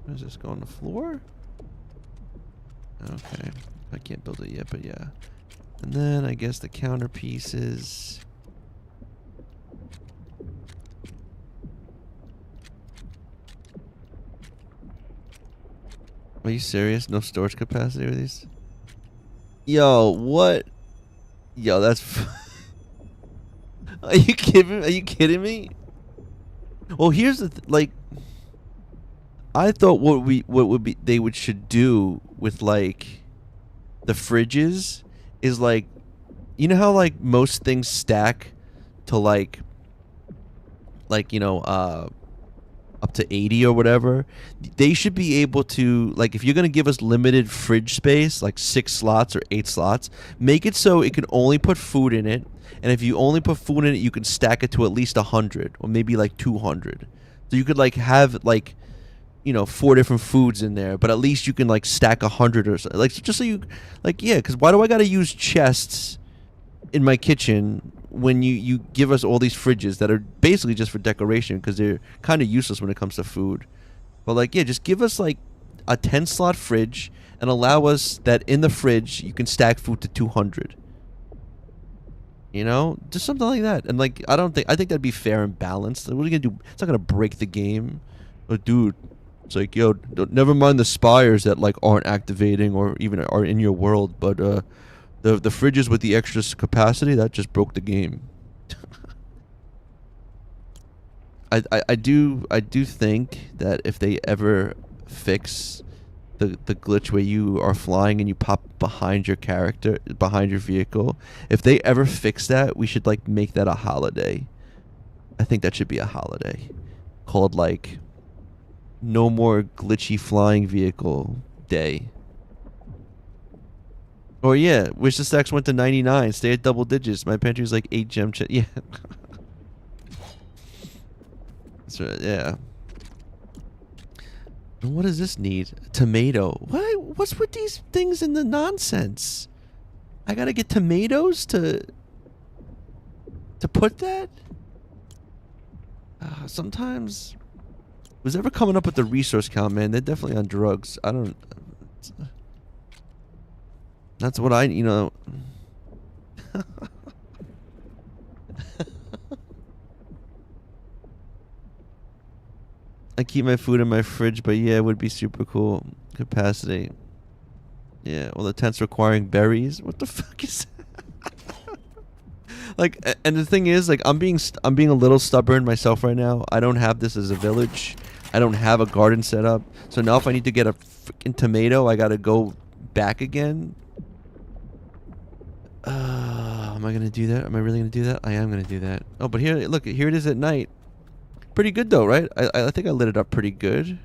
Does this go on the floor? Okay. I can't build it yet, but yeah. And then I guess the counter pieces. Are you serious? No storage capacity with these? Yo, what? Yo, that's. Are you kidding? Are you kidding me? Well, here's the like. I thought they should do with like the fridges is like, you know how like most things stack to like you know up to 80 or whatever. They should be able to, like, if you're going to give us limited fridge space, like 6 slots or 8 slots, make it so it can only put food in it. And if you only put food in it, you can stack it to at least 100 or maybe like 200. So you could like have like, you know, 4 different foods in there, but at least you can like stack 100 or so. Like, just so you, like, yeah, because why do I got to use chests in my kitchen when you give us all these fridges that are basically just for decoration because they're kind of useless when it comes to food? But like, yeah, just give us like a 10 slot fridge and allow us that in the fridge you can stack food to 200. You know, just something like that. And like, I think that'd be fair and balanced. What are you gonna do? It's not gonna break the game. Oh, dude, it's like, yo, never mind the spires that like aren't activating or even are in your world, but the fridges with the extra capacity that just broke the game. I do think that if they ever fix the glitch where you are flying and you pop behind your character, behind your vehicle, if they ever fix that, we should like make that a holiday. I think that should be a holiday called like No More Glitchy Flying Vehicle Day. Or yeah, wish the stacks went to 99. Stay at double digits. My pantry's like 8 gem yeah. That's right, yeah. And what does this need? Tomato. What? What's with these things and the nonsense? I gotta get tomatoes to put that? Sometimes. Who's ever coming up with the resource count, man? They're definitely on drugs. I don't. That's what I, you know. I keep my food in my fridge, but yeah, it would be super cool. Capacity. Yeah, well, the tent's requiring berries. What the fuck is that? Like, and the thing is, like, I'm being a little stubborn myself right now. I don't have this as a village. I don't have a garden set up. So now if I need to get a freaking tomato, I gotta go back again. Am I gonna do that? Am I really gonna do that? I am gonna do that. Oh, but here, look, here it is at night. Pretty good though, right? I think I lit it up pretty good.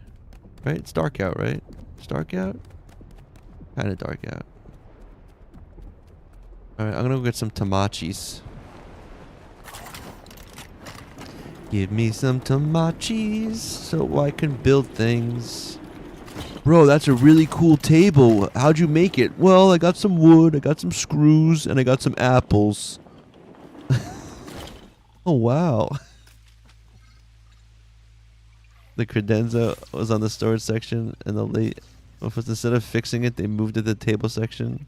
Right? It's dark out, right? It's dark out? Kinda dark out. Alright, I'm gonna go get some tamachis. Give me some tamachis so I can build things. Bro, that's a really cool table. How'd you make it? Well, I got some wood, I got some screws, and I got some apples. Oh, wow. The credenza was on the storage section, and the late... instead of fixing it, they moved it to the table section.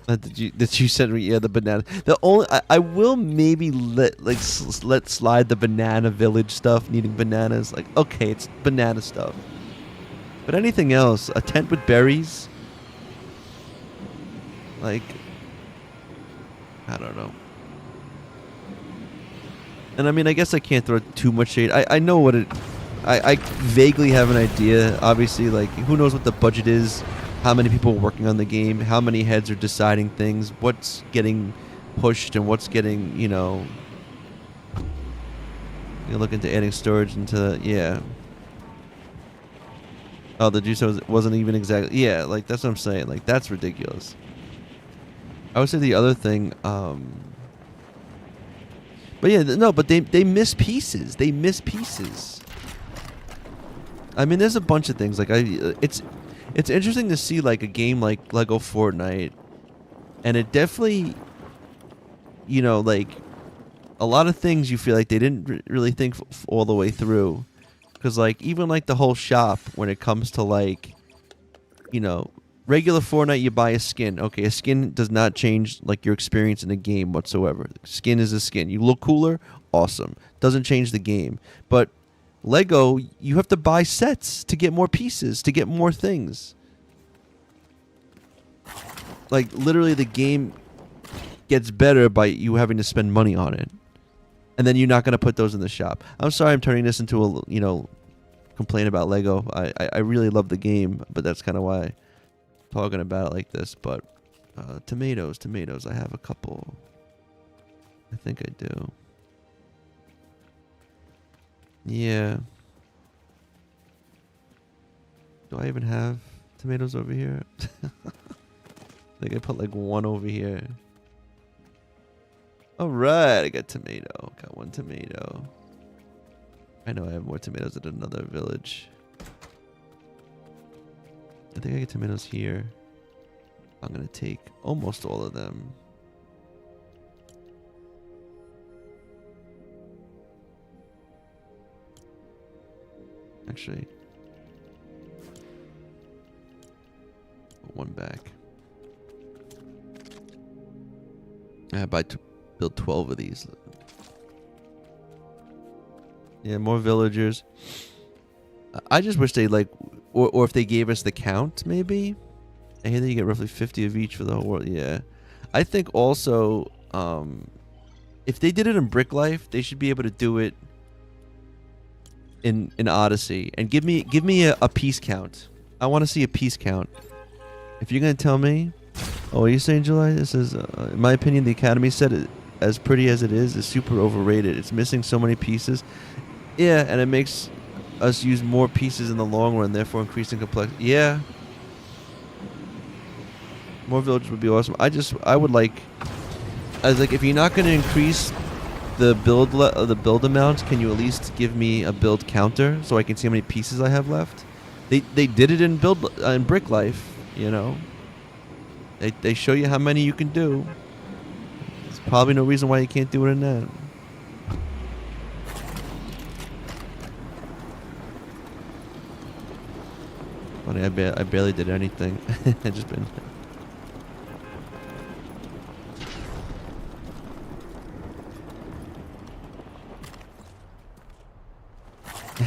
That you said, yeah, the banana. The only I will maybe let slide the banana village stuff needing bananas. Like, okay, it's banana stuff. But anything else, a tent with berries, like, I don't know. And I mean, I guess I can't throw too much shade. I know what it. I vaguely have an idea. Obviously, like, who knows what the budget is. How many people are working on the game? How many heads are deciding things? What's getting pushed and what's getting, you know... You look into adding storage into... Yeah. Oh, the juice wasn't even exactly... Yeah, like, that's what I'm saying. Like, that's ridiculous. I would say the other thing... But yeah, no, but they miss pieces. They miss pieces. I mean, there's a bunch of things. Like, it's interesting to see, like, a game like Lego Fortnite And it definitely, like a lot of things you feel like they didn't really think all the way through. Because like even like the whole shop when it comes to like, regular Fortnite, you buy a skin. Okay, a skin does not change like your experience in the game whatsoever. Skin is a skin. You look cooler, awesome. Doesn't change the game. But Lego, you have to buy sets to get more pieces, to get more things. Like literally the game gets better by you having to spend money on it. And then you're not going to put those in the shop. I'm sorry I'm turning this into a, complaint about Lego. I really love the game, but that's kind of why I'm talking about it like this. But tomatoes. I have a couple. I think I do. Yeah. Do I even have tomatoes over here? I think I put like one over here. Alright, I got tomato. Got one tomato. I know I have more tomatoes at another village. I think I get tomatoes here. I'm going to take almost all of them. Actually, put one back. I buy build 12 of these. Yeah, more villagers. I just wish they like, or if they gave us the count, maybe. I hear that you get roughly 50 of each for the whole world. Yeah, I think also, if they did it in Brick Life, they should be able to do it in Odyssey. And give me a piece count. I want to see a piece count. If you're gonna tell me, oh, what are you saying, July? This is, in my opinion, the Academy set it as pretty as it is super overrated. It's missing so many pieces. Yeah, and it makes us use more pieces in the long run, therefore increasing complexity. Yeah. More villages would be awesome. I would like, if you're not going to increase the build amount, can you at least give me a build counter so I can see how many pieces I have left? They did it in Brick Life, They show you how many you can do. There's probably no reason why you can't do it in that. Funny, I barely did anything. I just been.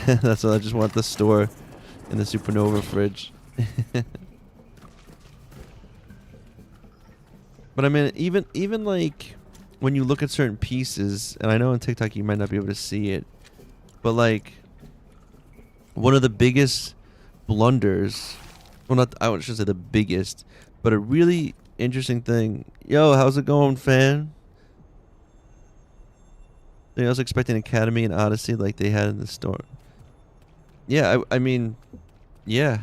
That's what I just want the store in the Supernova fridge. But I mean, even like when you look at certain pieces, and I know on TikTok you might not be able to see it, but like one of the biggest blunders, well, I shouldn't say the biggest, but a really interesting thing. Yo, how's it going, fan? I was expecting Academy and Odyssey like they had in the store. Yeah, I mean, yeah.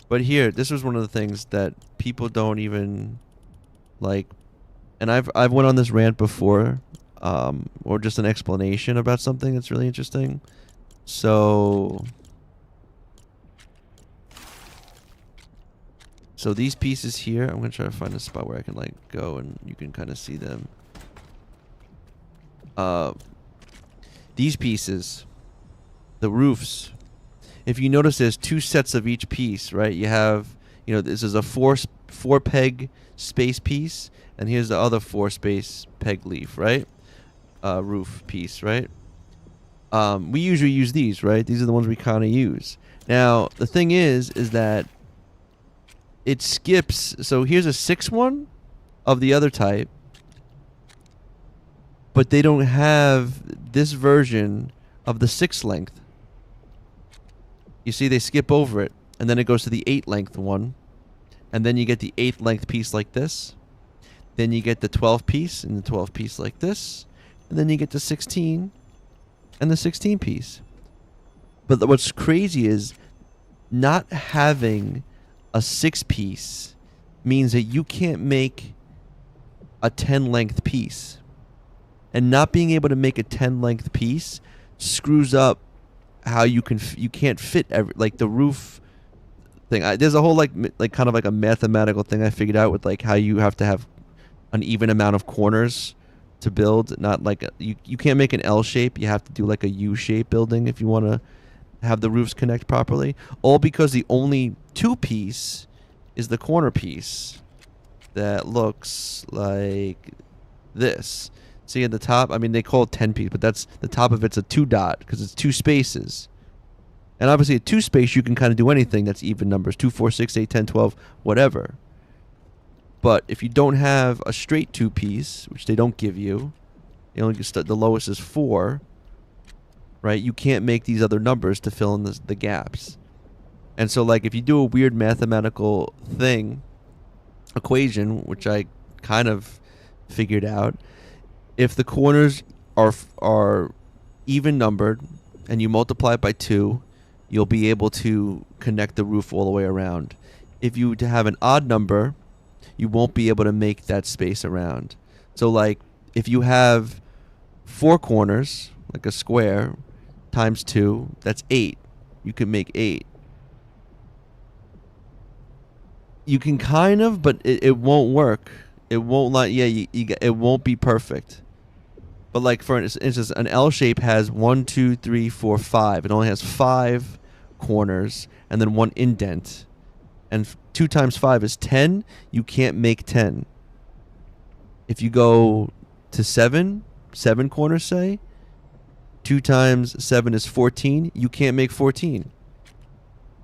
But here, this was one of the things that people don't even like, and I've went on this rant before, or just an explanation about something that's really interesting. So these pieces here, I'm gonna try to find a spot where I can like go and you can kind of see them. These pieces, the roofs. If you notice, there's two sets of each piece, right? You have, this is a four peg space piece, and here's the other 4 space peg leaf, right? Roof piece, right? We usually use these, right? These are the ones we kind of use. Now, the thing is that it skips. So here's a 6 one of the other type, but they don't have this version of the 6 length. You see, they skip over it, and then it goes to the 8 length one, and then you get the 8 length piece like this. Then you get the 12 piece and the 12 piece like this, and then you get the 16 and the 16 piece. But what's crazy is not having a 6 piece means that you can't make a 10 length piece. And not being able to make a 10 length piece screws up how you can't fit like the roof, thing. There's a whole like kind of like a mathematical thing I figured out with like how you have to have an even amount of corners to build. Not like you can't make an L shape. You have to do like a U shape building if you want to have the roofs connect properly. All because the only two piece is the corner piece that looks like this. See at the top? I mean, they call it 10 piece, but that's the top of it's a 2 dot because it's 2 spaces. And obviously, a 2 space, you can kind of do anything that's even numbers 2, 4, 6, 8, 10, 12, whatever. But if you don't have a straight 2 piece, which they don't give you, they only the lowest is 4, right? You can't make these other numbers to fill in the gaps. And so, like, if you do a weird mathematical equation, which I kind of figured out, if the corners are even numbered and you multiply it by 2, you'll be able to connect the roof all the way around. If you have an odd number, you won't be able to make that space around. So like if you have 4 corners, like a square, times 2, that's 8. You can make 8. You can kind of, but it won't work. It won't it won't be perfect. But like for instance, an L shape has 1, 2, 3, 4, 5. It only has 5 corners and then 1 indent. And 2 times 5 is 10. You can't make 10. If you go to 7 corners, say, 2 times 7 is 14. You can't make 14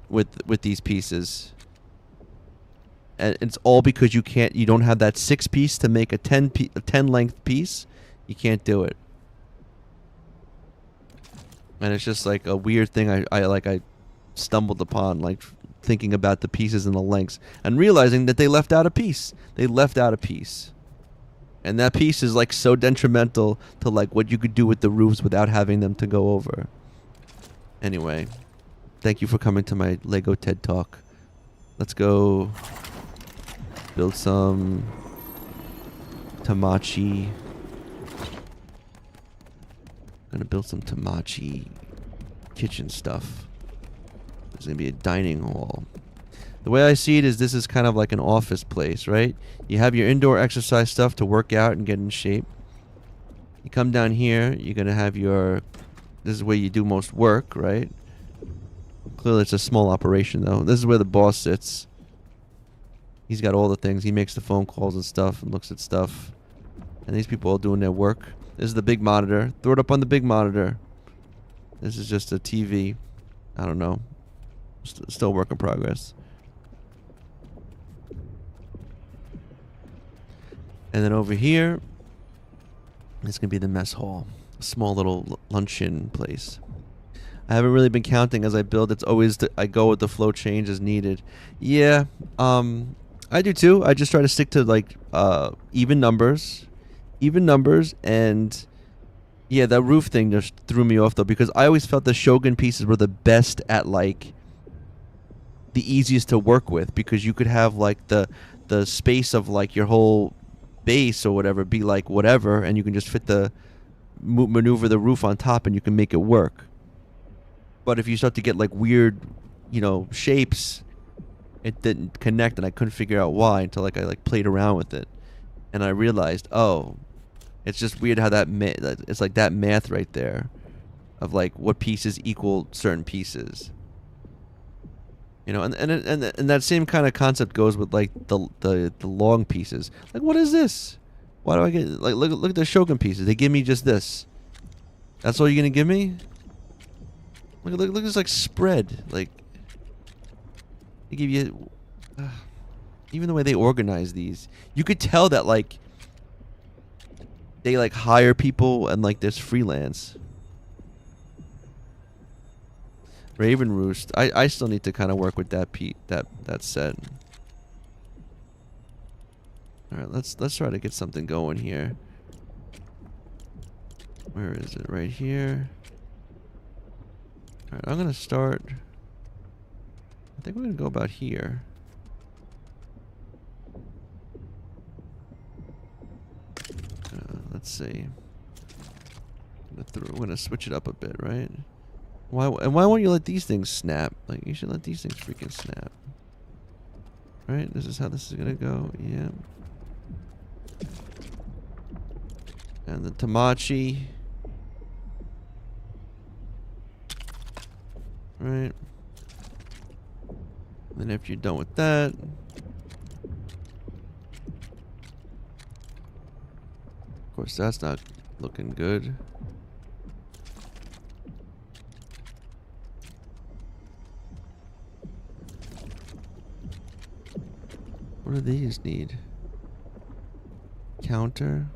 with these pieces. And it's all because you don't have that 6 piece to make a 10 length piece. You can't do it. And it's just like a weird thing I stumbled upon, like thinking about the pieces and the lengths and realizing that they left out a piece. They left out a piece. And that piece is like so detrimental to like what you could do with the roofs without having them to go over. Anyway, thank you for coming to my Lego TED Talk. Let's go build some Tamachi. Gonna build some Tamachi kitchen stuff. There's gonna be a dining hall. The way I see it is this is kind of like an office place, right? You have your indoor exercise stuff to work out and get in shape. You come down here, you're gonna have this is where you do most work, right? Clearly it's a small operation though. This is where the boss sits. He's got all the things. He makes the phone calls and stuff and looks at stuff. And these people all doing their work. This is the big monitor. Throw it up on the big monitor. This is just a TV. I don't know. Still work in progress. And then over here, it's going to be the mess hall. A small little luncheon place. I haven't really been counting as I build. It's always I go with the flow change as needed. Yeah, I do too. I just try to stick to like even numbers, and yeah, that roof thing just threw me off though because I always felt the Shogun pieces were the best at like the easiest to work with because you could have like the space of like your whole base or whatever be like whatever, and you can just fit maneuver the roof on top and you can make it work. But if you start to get like weird, shapes, it didn't connect, and I couldn't figure out why until like I like played around with it, and I realized, oh, it's just weird how it's like that math right there, of like what pieces equal certain pieces. And that same kind of concept goes with like the long pieces. Like, what is this? Why do I get like look at the Shogun pieces? They give me just this. That's all you're gonna give me? Look at this like spread. Like they give you even the way they organize these. You could tell that like they like hire people and like there's freelance. Raven Roost. I still need to kind of work with that set. All right, let's try to get something going here. Where is it? Right here. All right, I'm gonna start. I think we're gonna go about here. Let's see. We're gonna switch it up a bit, right? Why won't you let these things snap? Like, you should let these things freaking snap. Right? This is how this is gonna go. Yeah. And the Tamachi. Right. Then after you're done with that, of course that's not looking good. What do these need? Counter.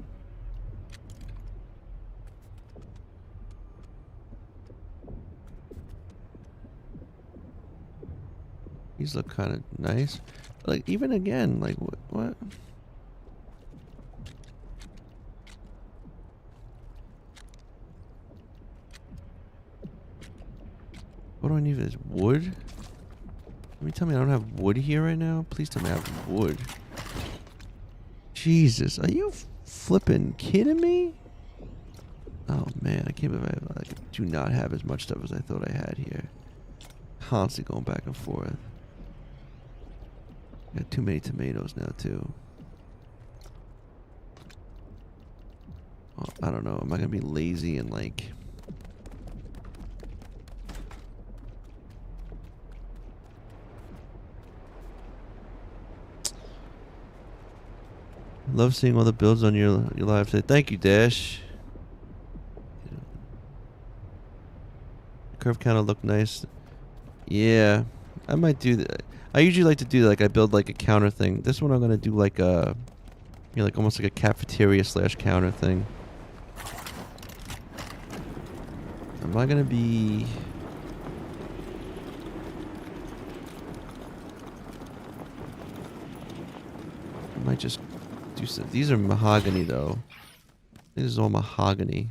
These look kind of nice. Like, even again, like, what? What do I need for this? Wood? Let me tell me I don't have wood here right now? Please tell me I have wood. Jesus, are you flipping kidding me? Oh man, I can't believe I do not have as much stuff as I thought I had here. Constantly going back and forth. Got too many tomatoes now too. Oh, I don't know. Am I gonna be lazy and like? Love seeing all the builds on your live today. Thank you, Dash. Curve kind of look nice. Yeah, I might do that. I usually like to do like I build like a counter thing. This one I'm gonna do like a, you know, like almost like a cafeteria / counter thing. Am I gonna be? I might just do some. These are mahogany though. This is all mahogany.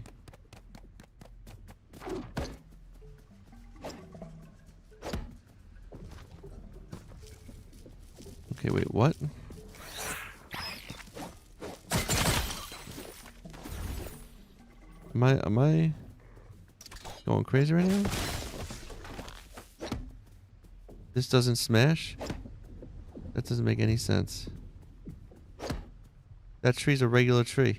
Okay, wait, what? Am I going crazy right now? This doesn't smash? That doesn't make any sense. That tree's a regular tree.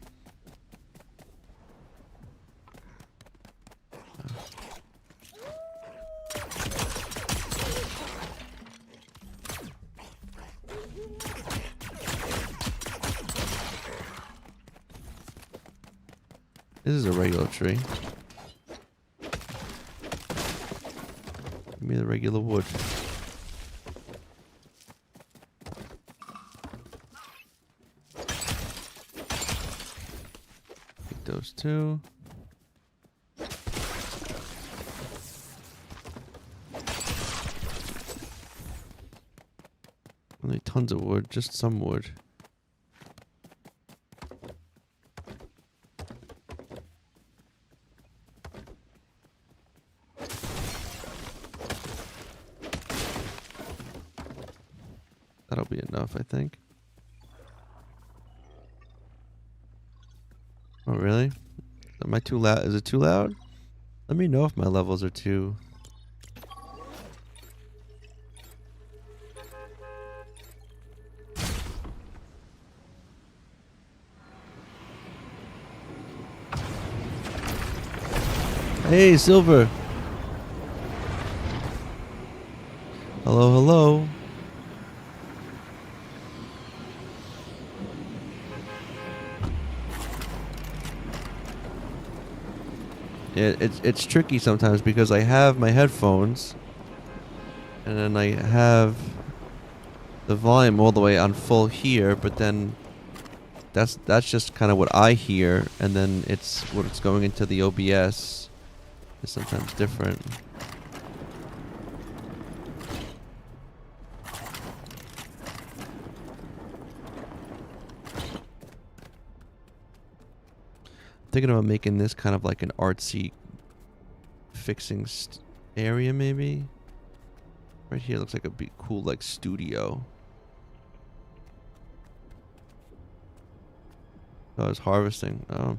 This is a regular tree. Give me the regular wood. Get those two. Only tons of wood, just some wood. That'll be enough, I think. Oh, really? Am I too loud? Is it too loud? Let me know if my levels are too... Hey, Silver! Hello, hello. Yeah, it's tricky sometimes because I have my headphones and then I have the volume all the way on full here, but then that's just kind of what I hear, and then it's what it's going into the OBS is sometimes different. Thinking about making this kind of like an artsy fixing area maybe. Right here looks like a big cool like studio. Oh, it's harvesting. Oh.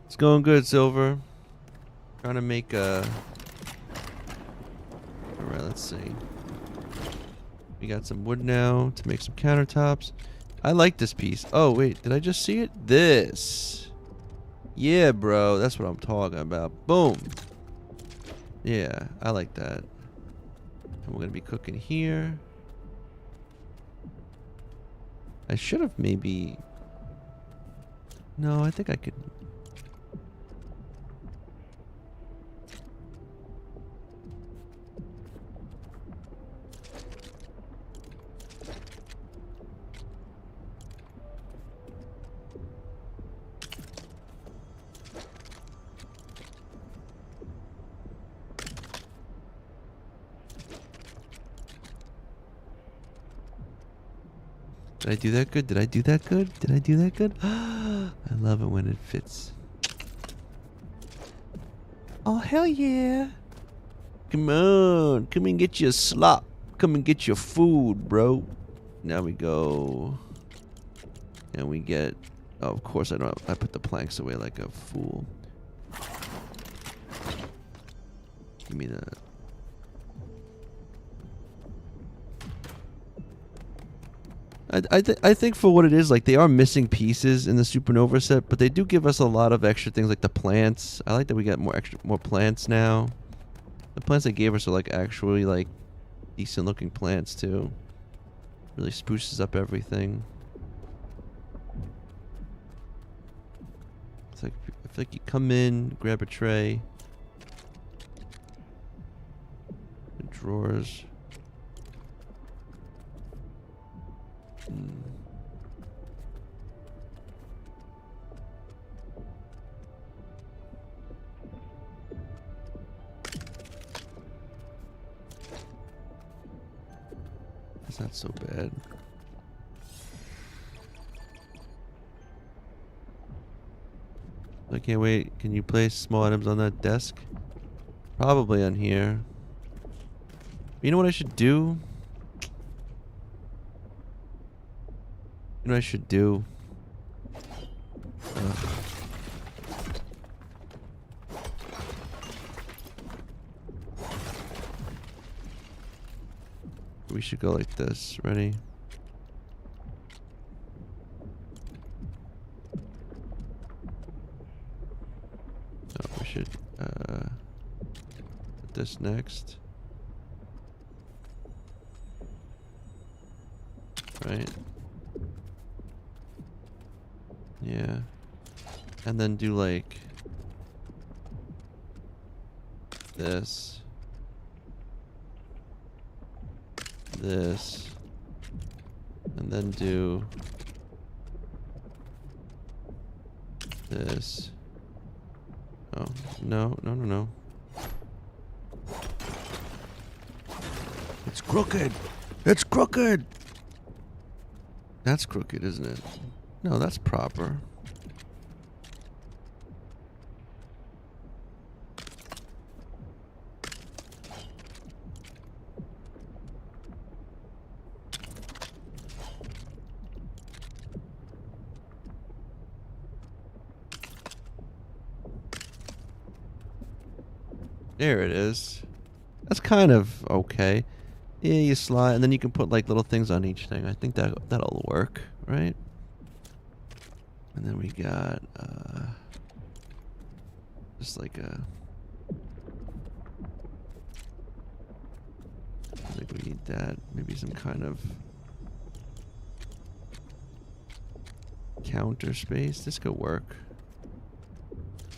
It's going good, Silver. Trying to make a... Alright, let's see. We got some wood now to make some countertops. I like this piece. Oh, wait. Did I just see it? This. Yeah, bro. That's what I'm talking about. Boom. Yeah, I like that. And we're going to be cooking here. I should have maybe... No, I think I could... Did I do that good? Did I do that good? Did I do that good? I love it when it fits. Oh, hell yeah. Come on. Come and get your slop. Come and get your food, bro. Now we go. And we get... Oh, of course I don't... I put the planks away like a fool. Give me that. I think for what it is, like, they are missing pieces in the Supernova set, but they do give us a lot of extra things, like the plants. I like that we got more plants now. The plants they gave us are, like, actually, like, decent looking plants too. Really spruces up everything. It's like, I feel like you come in, grab a tray. The drawers. It's not so bad. I can't wait. Can you place small items on that desk? Probably on here. You know what I should do? You know what I should do? We should go like this. Ready? Oh, we should put this next. Right? Yeah. And then do like this. This. And then do this. Oh, no. It's crooked. It's crooked. That's crooked, isn't it? No, that's proper. There it is. That's kind of okay. Yeah, you slide, and then you can put like little things on each thing. I think that'll work, right? And then we got just like a... I think we need that. Maybe some kind of counter space. This could work.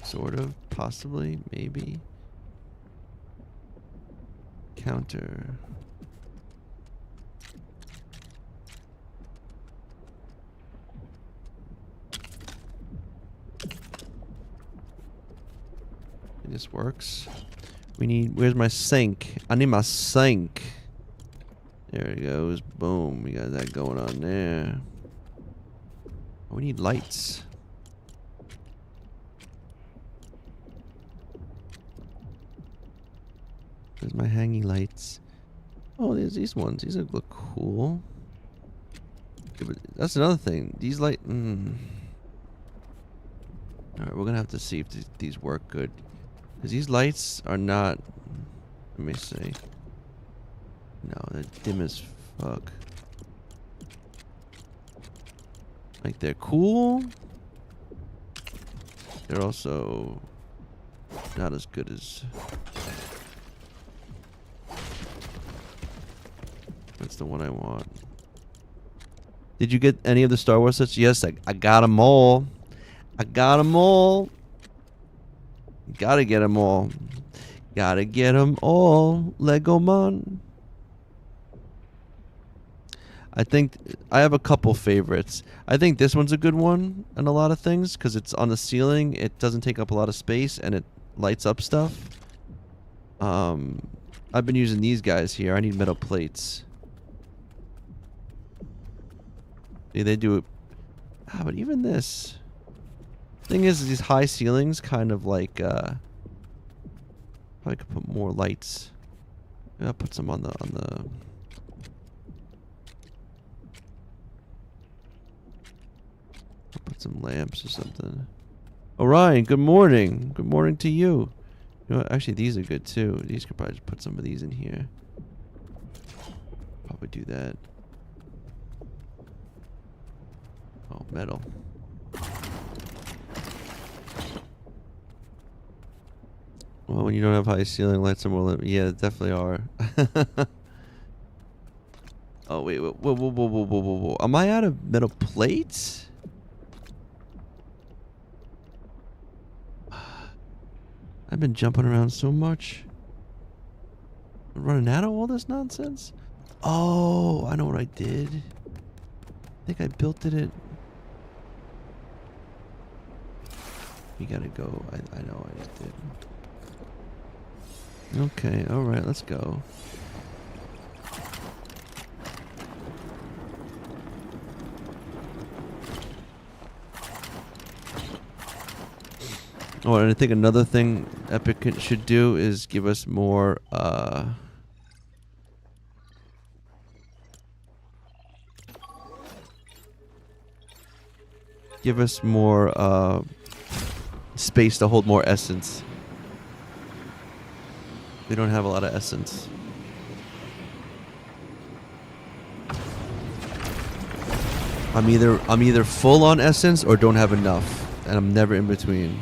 Sort of, possibly, maybe. Counter. This works. We need... Where's my sink? I need my sink. There it goes. Boom. We got that going on there. Oh, we need lights. There's my hanging lights. Oh, there's these ones. These look cool. Yeah, but that's another thing. These light... Alright, we're gonna have to see if these work good. Because these lights are not... Let me see. No, they're dim as Fuck. Like, they're cool. They're also not as good as... That's the one I want. Did you get any of the Star Wars sets? Yes, I got them all. I got them all. Gotta get them all. Gotta get them all. Lego man. I think I have a couple favorites. I think this one's a good one and a lot of things because it's on the ceiling. It doesn't take up a lot of space and it lights up stuff. I've been using these guys here. I need metal plates. See, they do it. Ah, but even this thing is these high ceilings kind of like probably could put more lights. I'll put some on the put some lamps or something. Orion, good morning. Good morning to you. You know what? Actually, these are good too. These could probably just put some of these in here. Probably do that. Oh, metal. Well, when you don't have high ceiling lights, are more yeah, definitely are. Oh wait, whoa! Am I out of metal plates? I've been jumping around so much. I'm running out of all this nonsense? Oh, I know what I did. I think I built it. We gotta go. I know I just did. Okay, alright, let's go. Oh, and I think another thing Epic should do is give us more, space to hold more essence. We don't have a lot of essence. I'm either full on essence or don't have enough, and I'm never in between.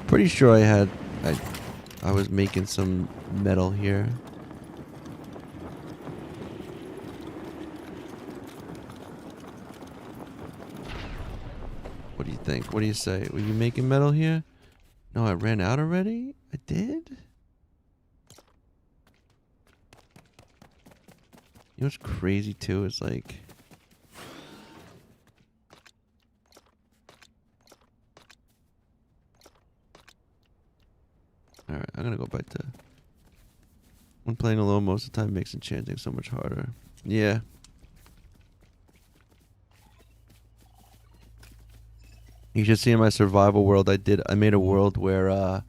Pretty sure I was making some metal here. What do you think? What do you say? Were you making metal here? No, I ran out already? I did? You know what's crazy too? It's like... Alright, I'm gonna go back to... When playing alone, most of the time makes enchanting so much harder. Yeah. You should see in my survival world I made a world where, I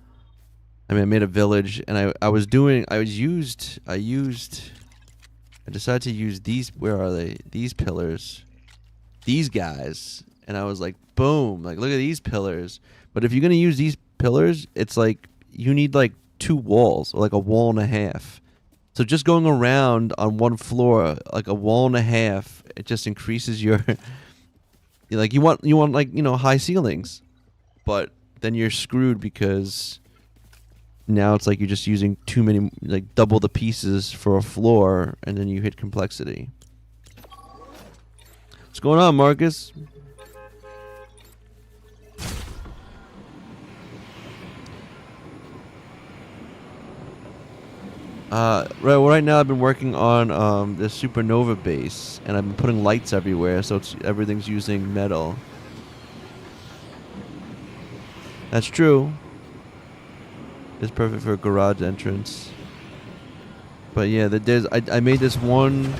made a village and I decided to use these, where are they? These pillars. These guys. And I was like, boom, like look at these pillars. But if you're gonna use these pillars, it's like, you need like 2 walls or like a wall and a half. So just going around on one floor, like a wall and a half, it just increases your like you want like, you know, high ceilings. But then you're screwed because now it's like you're just using too many, like double the pieces for a floor, and then you hit complexity. What's going on, Marcus? Right now I've been working on the supernova base, and I've been putting lights everywhere, so everything's using metal. That's true. It's perfect for a garage entrance. But yeah, I made this one.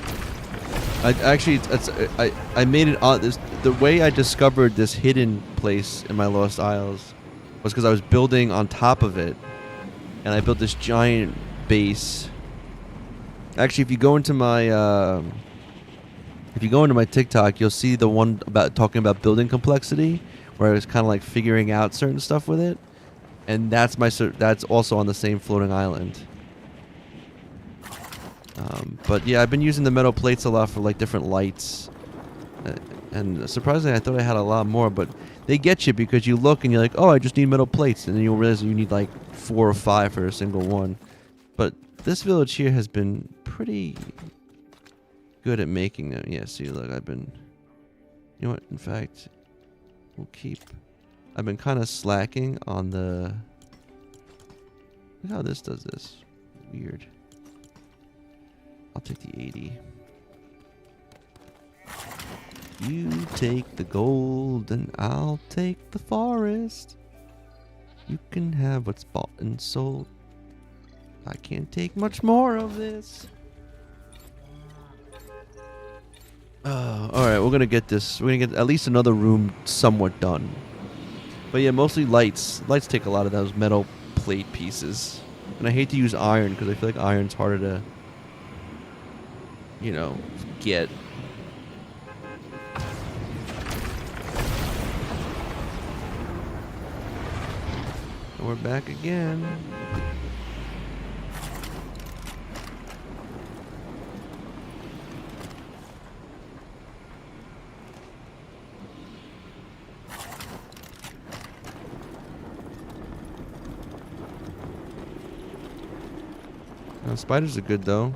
I made it on this. The way I discovered this hidden place in my Lost Isles was because I was building on top of it, and I built this giant base. Actually, if you go into my If you go into my TikTok, you'll see the one about talking about building complexity, where I was kind of like figuring out certain stuff with it, and that's also on the same floating island. But yeah, I've been using the metal plates a lot for like different lights, and surprisingly, I thought I had a lot more, but they get you because you look and you're like, oh, I just need metal plates, and then you'll realize you need like 4 or 5 for a single one. But this village here has been pretty good at making them. Yeah, see, look, I've been... You know what? In fact, I've been kind of slacking on the... Look how this does this. Weird. I'll take the 80. You take the gold and I'll take the forest. You can have what's bought and sold. I can't take much more of this. Alright, we're gonna get this. We're gonna get at least another room somewhat done. But yeah, mostly lights. Lights take a lot of those metal plate pieces. And I hate to use iron because I feel like iron's harder to, you know, get. And we're back again. Spiders are good though.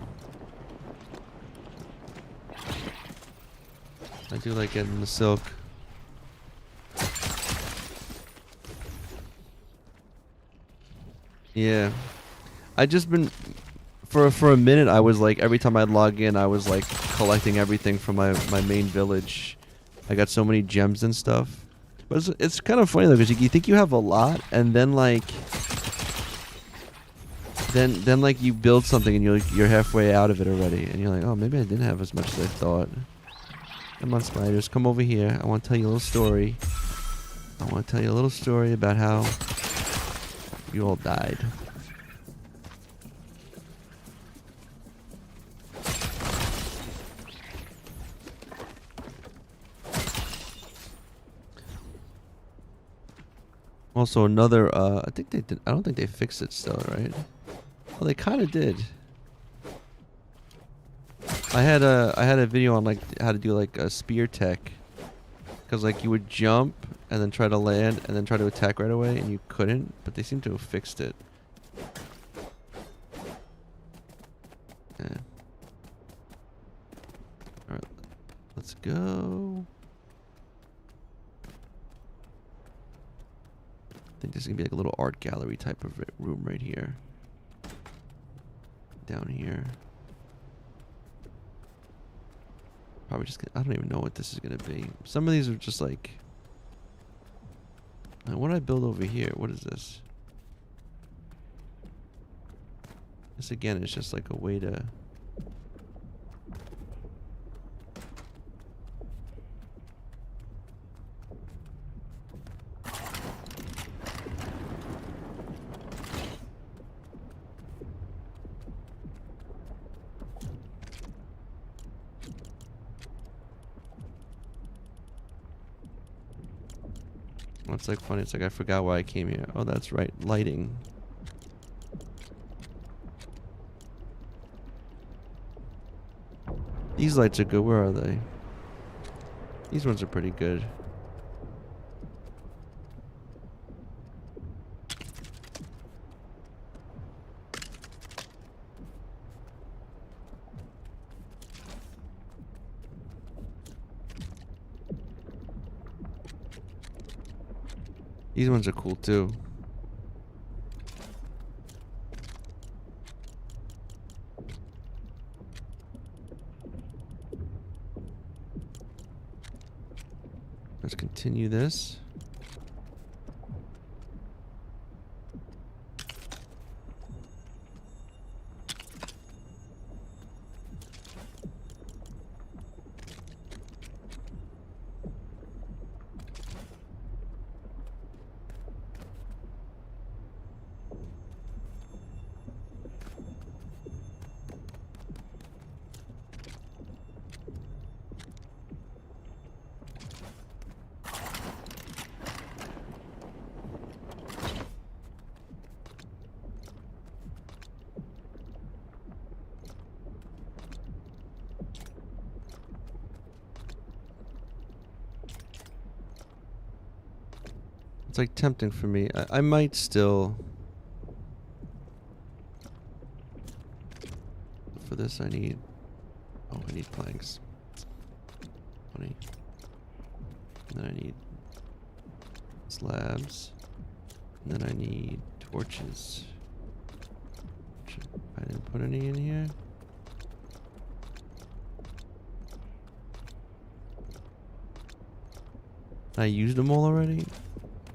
I do like getting the silk. Yeah. I just been for a minute I was like every time I'd log in I was like collecting everything from my main village. I got so many gems and stuff. But it's kind of funny though because you think you have a lot and then like Then like you build something and you're halfway out of it already and you're like, oh, maybe I didn't have as much as I thought. Come on, spiders, come over here. I want to tell you a little story. I want to tell you a little story about how you all died. Also another, I think they did. I don't think they fixed it still, right? Well, they kind of did. I had a video on like how to do like a spear tech, because like you would jump and then try to land and then try to attack right away, and you couldn't. But they seem to have fixed it. Yeah. All right, let's go. I think this is gonna be like a little art gallery type of room right here. Down here. Probably just I don't even know what this is gonna be. Some of these are just like, what did I build over here? What is this? This again is just like a way to it's like funny. It's like I forgot why I came here. Oh, that's right. Lighting. These lights are good. Where are they? These ones are pretty good. These ones are cool too. Let's continue this. It's like tempting for me. I might still. For this, I need. Oh, I need planks. 20. And then I need slabs. And then I need torches. I didn't put any in here. I used them all already.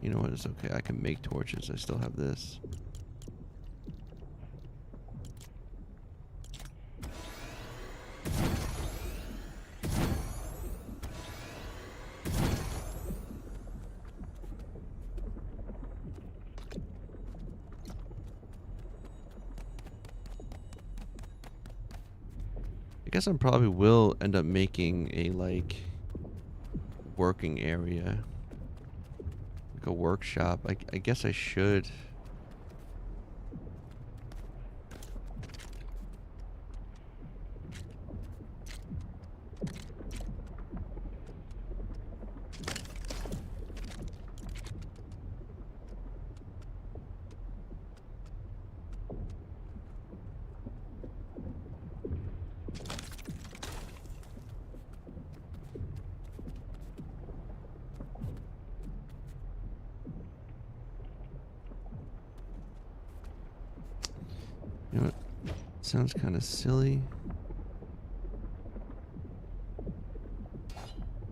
You know what? It's okay. I can make torches. I still have this. I guess I probably will end up making a like working area, like a workshop. I guess I should. You know what? Sounds kind of silly. I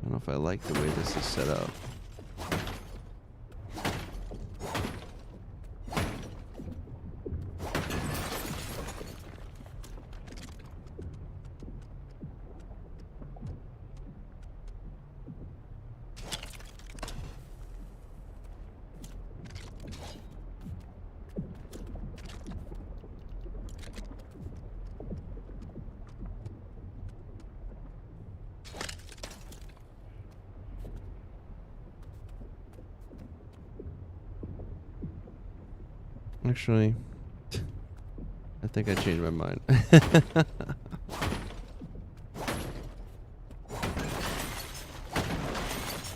don't know if I like the way this is set up. Actually, I think I changed my mind.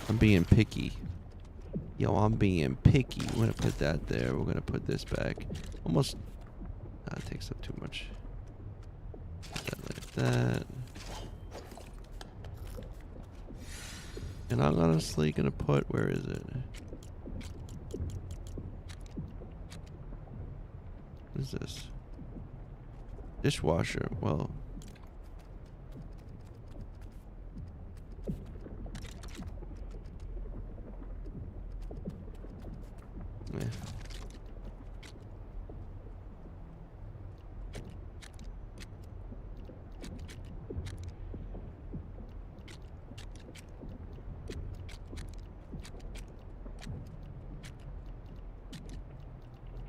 I'm being picky. Yo, I'm being picky. We're gonna put that there. We're gonna put this back. Almost. It takes up too much. Put that like that. And I'm honestly gonna put. Where is it? What is this? Dishwasher. Well. Yeah.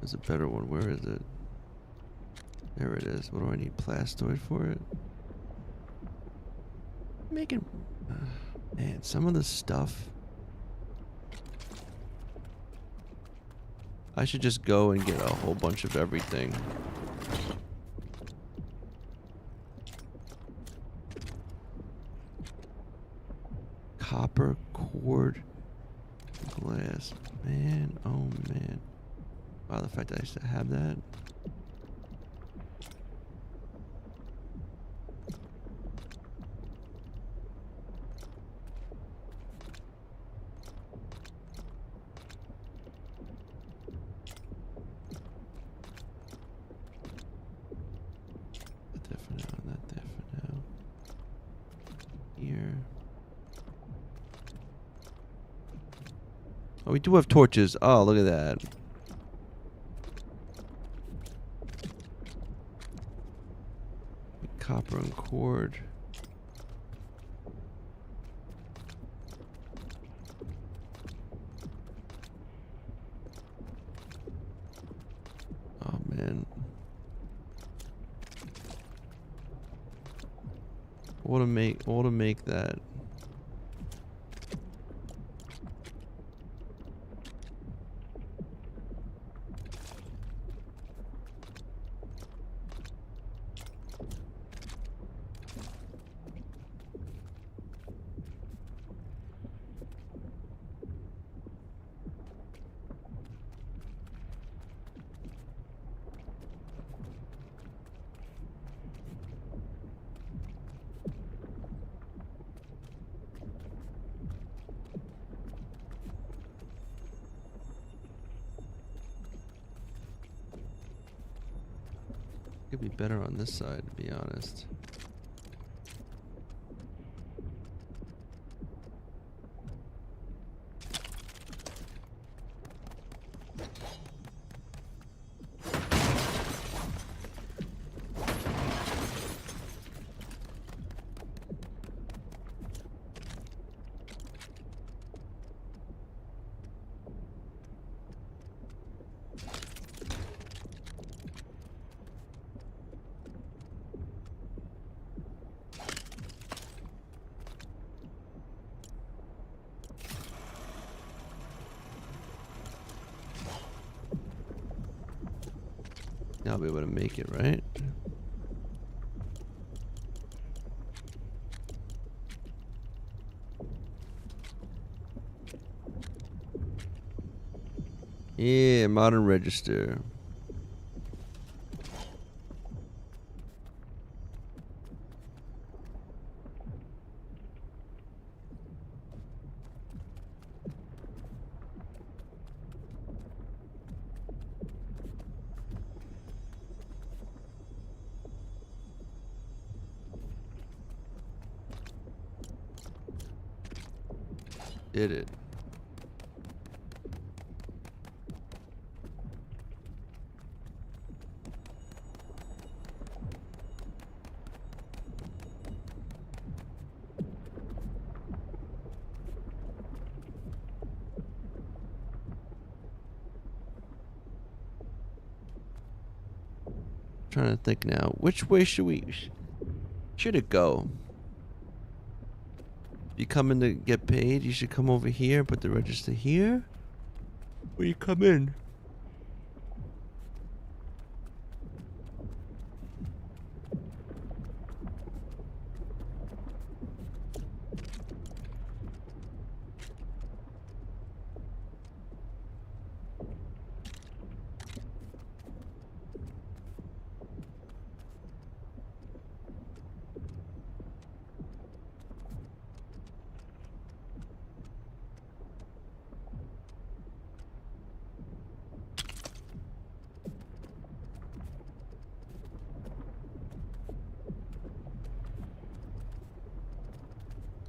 There's a better one. Where is it? There it is. What do I need? Plastoid for it? Making... man, some of the stuff... I should just go and get a whole bunch of everything. Copper, cord, glass. Man, oh man. Wow, the fact that I used to have that. Oh, we do have torches. Oh, look at that. Copper and cord. Oh, man. What to make that? Could be better on this side, to be honest. Now I'll be able to make it, right? Yeah, modern register. Did it. Trying to think now. Which way should it go? You come in to get paid, you should come over here, put the register here. Or you come in.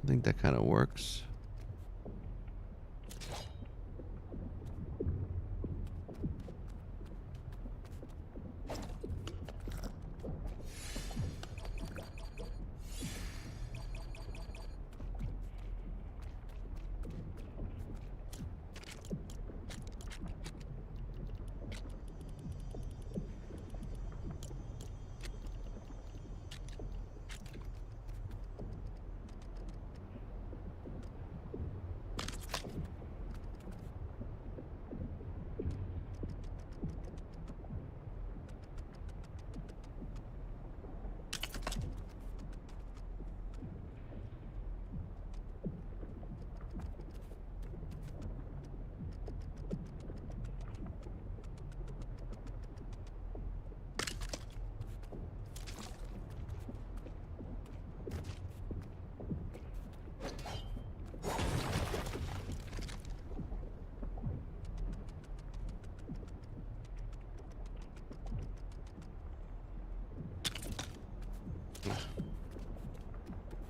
I think that kind of works.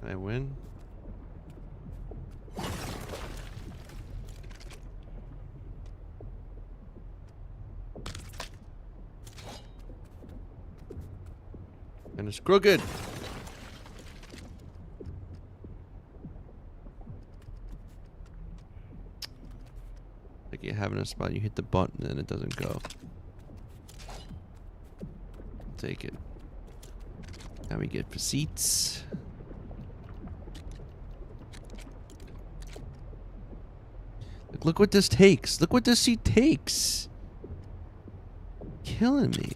Can I win? And it's crooked. Like you have in a spot, you hit the button and it doesn't go. Take it. Now we get receipts. Look what this takes. Look what this seat takes. Killing me.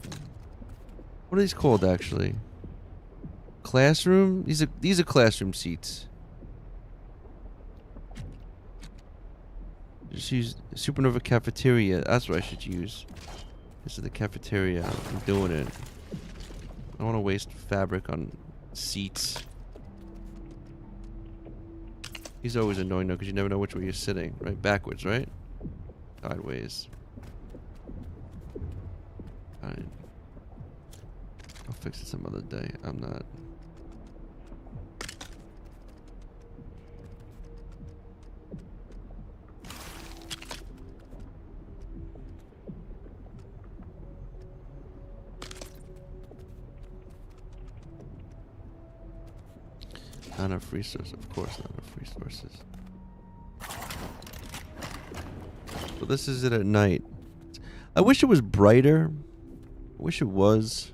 What are these called actually? Classroom? These are classroom seats. Just use Supernova cafeteria. That's what I should use. This is the cafeteria. I'm doing it. I don't want to waste fabric on seats. He's always annoying though, because you never know which way you're sitting. Right? Backwards, right? Sideways. Alright. fix it some other day. I'm not. Not enough resources. Of course, not enough resources. So this is it at night. I wish it was brighter. I wish it was.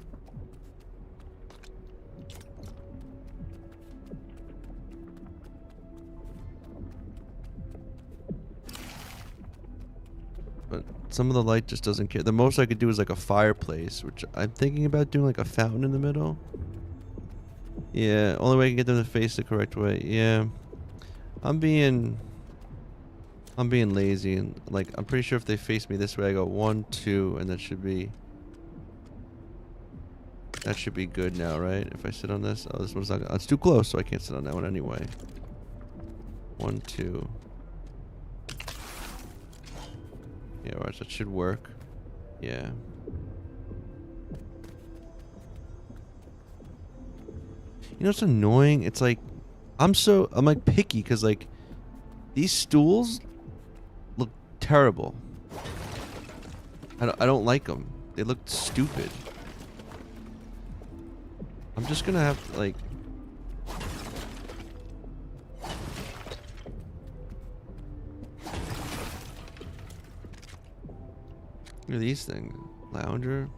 But some of the light just doesn't care. The most I could do is like a fireplace, which I'm thinking about doing like a fountain in the middle. Yeah, only way I can get them to face the correct way. Yeah. I'm being lazy, and like I'm pretty sure if they face me this way I go 1, 2, and that should be good now, right? If I sit on this. Oh, this one's not, it's too close, so I can't sit on that one anyway. 1, 2. Yeah, alright, that should work. Yeah. You know what's annoying? It's like I'm like picky because like these stools look terrible. I don't like them. They look stupid. I'm just gonna have to like. Look at these things. Lounger.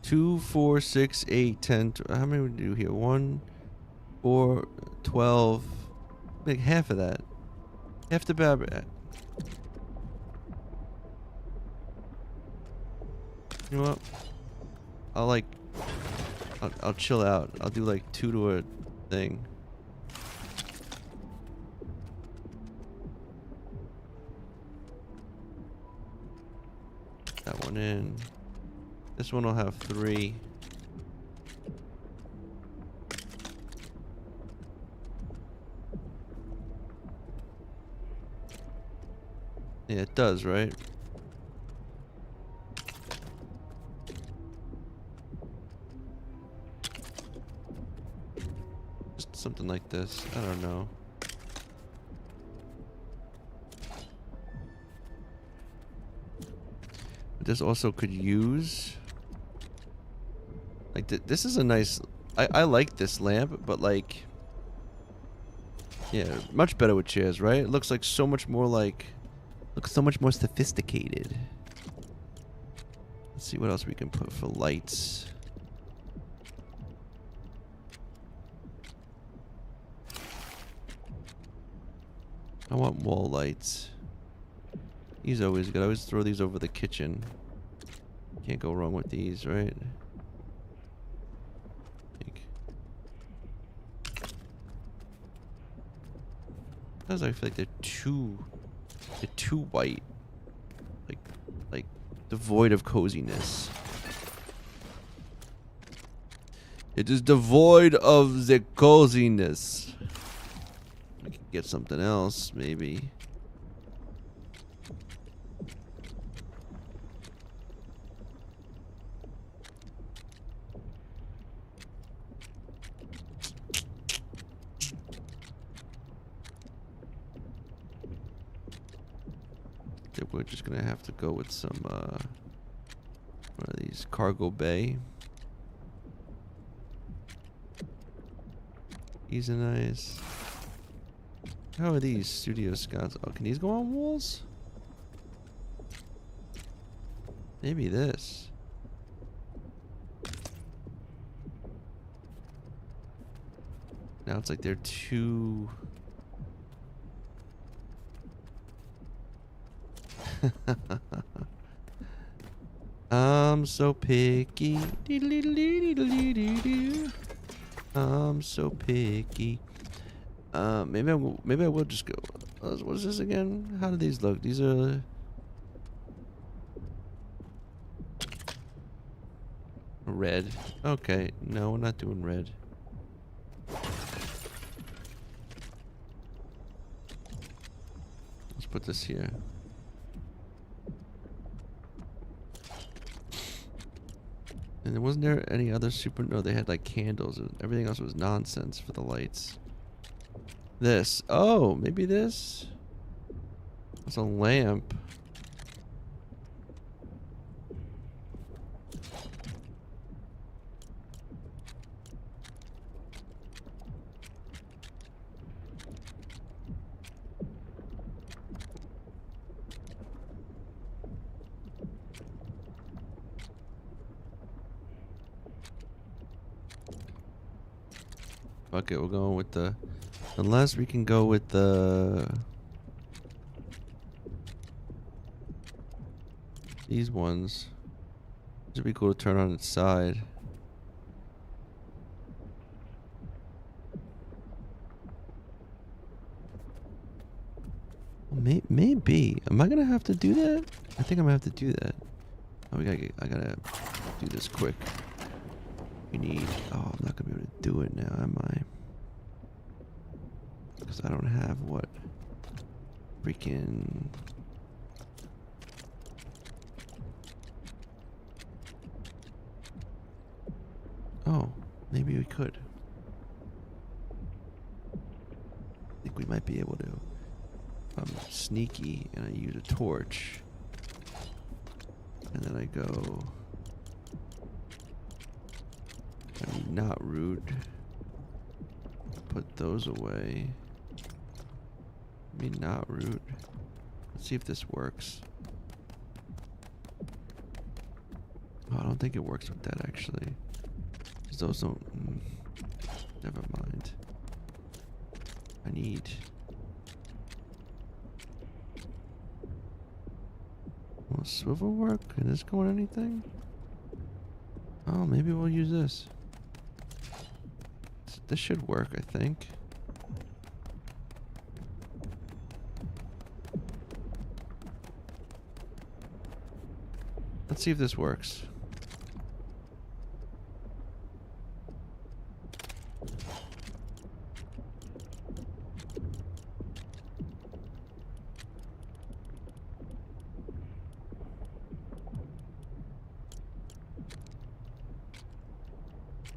2, 4, 6, 8, 10. How many would we do here? 1, 4, 12. Like half of that. Half the fabric. You know what? I'll chill out. I'll do like 2 to a thing. That one in. This one will have 3. Yeah, it does, right? Just something like this. I don't know. But this also could use... Like, this is a nice... I like this lamp, but like... Yeah, much better with chairs, right? It looks like so much more like... Looks so much more sophisticated. Let's see what else we can put for lights. I want wall lights. These are always good. I always throw these over the kitchen. Can't go wrong with these, right? Sometimes I feel like they're too white. Like devoid of coziness. It is devoid of the coziness. I could get something else, maybe. We're just gonna have to go with some one of these cargo bay. These are nice. How are these studio scouts? Oh, can these go on walls? Maybe this. Now it's like they're too... I'm so picky. I'm so picky. Maybe I will just go. What is this again? How do these look? These are red. Okay, no, we're not doing red. Let's put this here. And there wasn't there any other super... No, they had like candles. Everything else was nonsense for the lights. This. Oh, maybe this? It's a lamp. Fuck it, we're going with the... Unless we can go with the... These ones. This would be cool to turn on its side. Maybe. Am I gonna have to do that? I think I'm gonna have to do that. Oh, I gotta do this quick. We need... Oh, I'm not gonna be able to do it now, am I? Because I don't have what? Freaking... Oh, maybe we could. I think we might be able to. If I'm sneaky and I use a torch. And then I go... I mean, not rude. Put those away. I mean, not rude. Let's see if this works. Oh, I don't think it works with that, actually. Because those don't... never mind. I need... Will swivel work? Can this go on anything? Oh, maybe we'll use this. This should work, I think. Let's see if this works.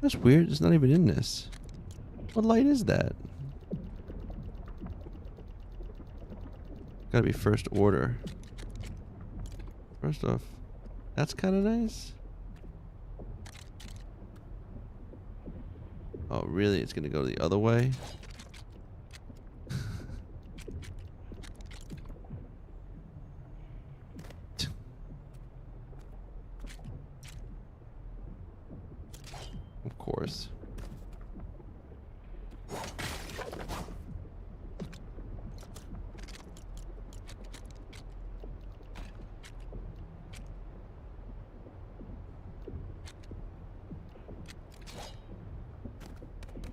That's weird. It's not even in this. What light is that? Gotta be first order. First off, that's kind of nice. Oh, really? It's gonna go the other way? Of course.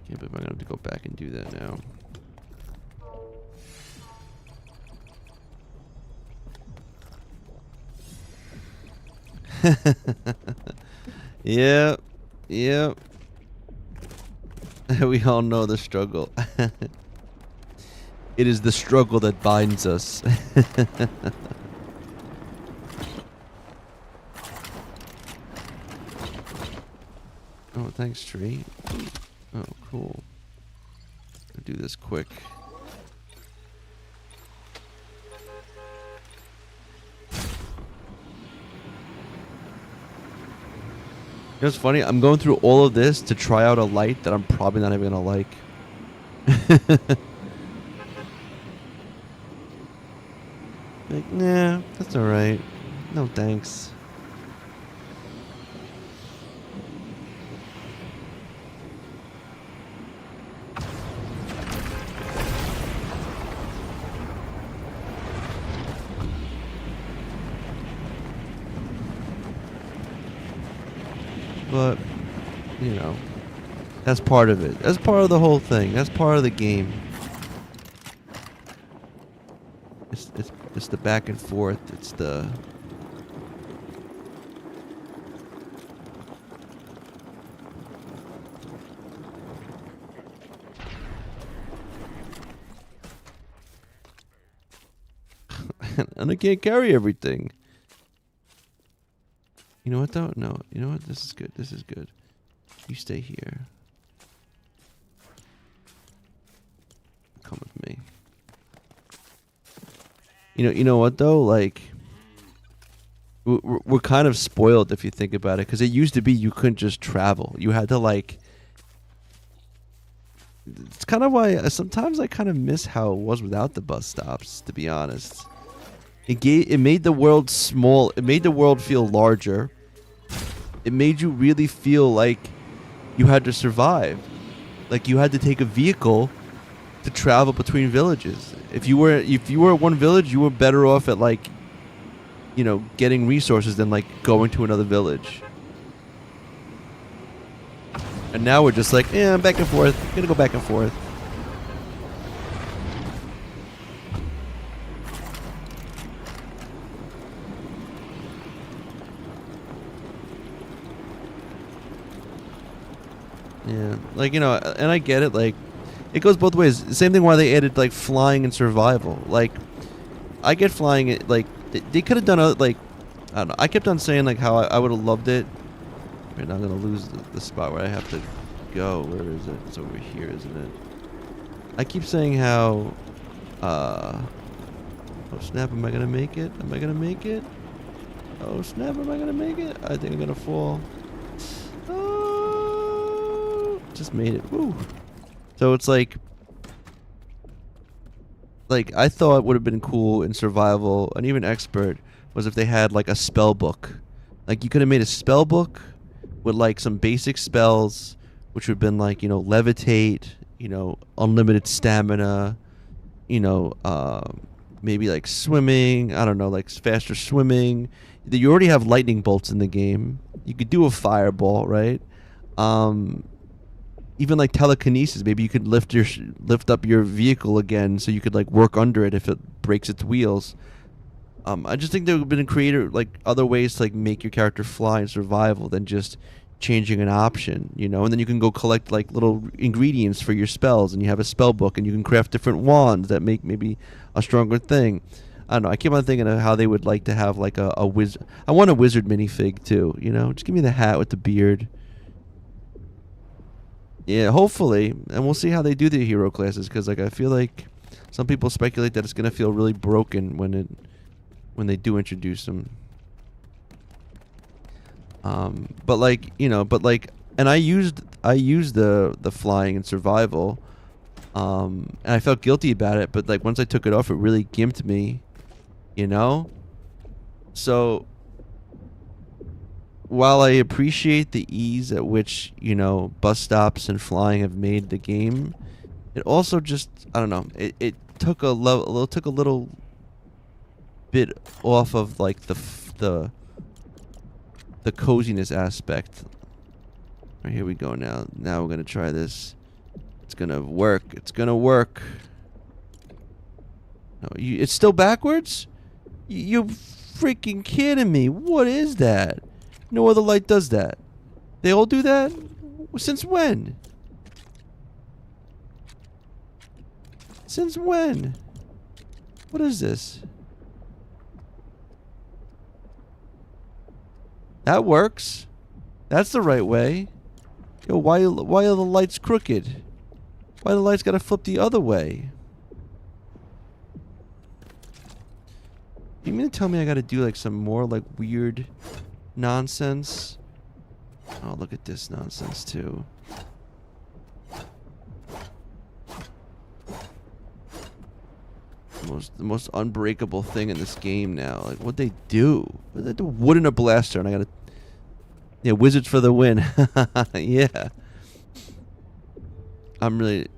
Yeah, but I'm gonna have to go back and do that now. Yep. Yep. We all know the struggle. It is the struggle that binds us. Oh, thanks, tree. Oh, cool. I'll do this quick. You know what's funny? I'm going through all of this to try out a light that I'm probably not even gonna like. Like, nah, that's alright. No thanks. But, you know, that's part of it. That's part of the whole thing. That's part of the game. It's the back and forth. It's the... and I can't carry everything. You know what though? No. You know what? This is good. This is good. You stay here. Come with me. You know what though? Like, we're kind of spoiled if you think about it, because it used to be you couldn't just travel. You had to like. It's kind of why sometimes I kind of miss how it was without the bus stops. To be honest, it made the world small. It made the world feel larger. It made you really feel like you had to survive, like you had to take a vehicle to travel between villages. If you were at one village, you were better off at like, getting resources than like going to another village. And now we're just like, back and forth. Gonna go back and forth. Yeah, like, and I get it, like, it goes both ways. Same thing why they added, like, flying and survival. Like, I get flying, like, they could have done, like, I don't know. I kept on saying, like, how I would have loved it. Right now I'm going to lose the spot where I have to go. Where is it? It's over here, isn't it? I keep saying how, oh, snap, am I going to make it? Am I going to make it? Oh, snap, am I going to make it? I think I'm going to fall. Just made it. Woo. So it's like I thought it would have been cool in survival and even expert was if they had like a spell book. Like you could have made a spell book with like some basic spells, which would have been like, levitate, unlimited stamina, maybe like swimming, I don't know, like faster swimming. You already have lightning bolts in the game. You could do a fireball, right? Even like telekinesis, maybe you could lift up your vehicle again, so you could like work under it if it breaks its wheels. I just think there would have been creative, like other ways to like make your character fly in survival than just changing an option, and then you can go collect like little ingredients for your spells, and you have a spell book, and you can craft different wands that make maybe a stronger thing. I don't know. I keep on thinking of how they would like to have like a wizard. I want a wizard minifig too. Just give me the hat with the beard. Yeah, hopefully, and we'll see how they do the hero classes, because like I feel like some people speculate that it's gonna feel really broken when they do introduce them. But like and I used the flying and survival, and I felt guilty about it. But like once I took it off, it really gimped me, So while I appreciate the ease at which, bus stops and flying have made the game, it also just, I don't know, it took a little bit off of like the coziness aspect. Right, here we go now. Now we're going to try this. It's going to work. It's going to work. No, it's still backwards? You're freaking kidding me. What is that? No other light does that. They all do that? Since when? Since when? What is this? That works. That's the right way. Yo, why are the lights crooked? Why the lights gotta flip the other way? You mean to tell me I gotta do like some more like weird nonsense? Oh, look at this nonsense too. The most unbreakable thing in this game now. Like, what'd they do? They do wood in a blaster, and I gotta... Yeah, wizards for the win. Yeah. I'm really... a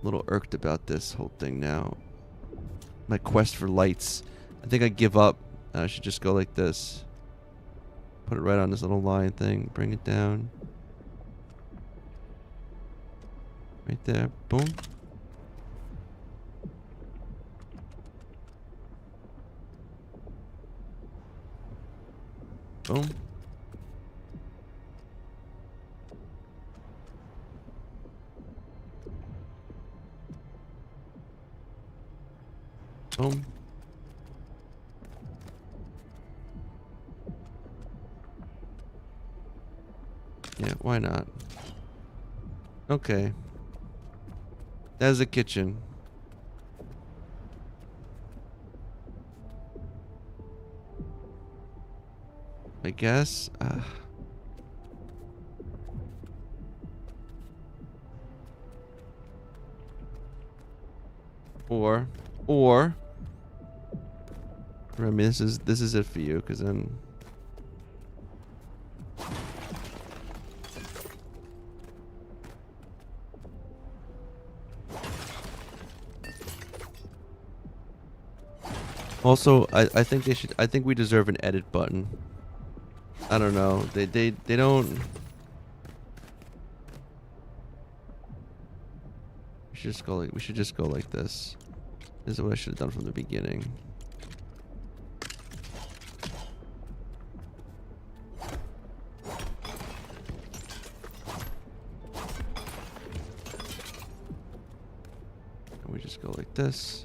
little irked about this whole thing now. My quest for lights. I think I give up. I should just go like this. Put it right on this little line thing. Bring it down. Right there. Boom. Boom. Boom. Yeah, why not? Okay. There's the kitchen. I guess. Or. I mean, this is it for you, because then. Also, I think they should. I think we deserve an edit button. I don't know. They don't. We should just go like this. This is what I should have done from the beginning. And we just go like this.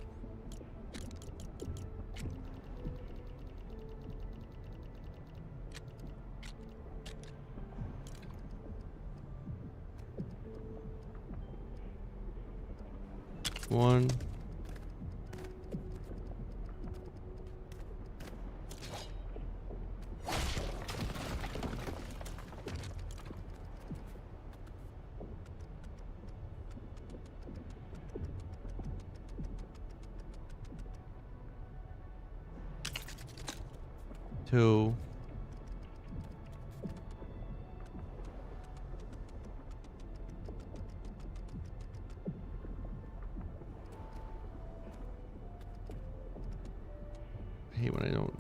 One. Two. I hate when I don't.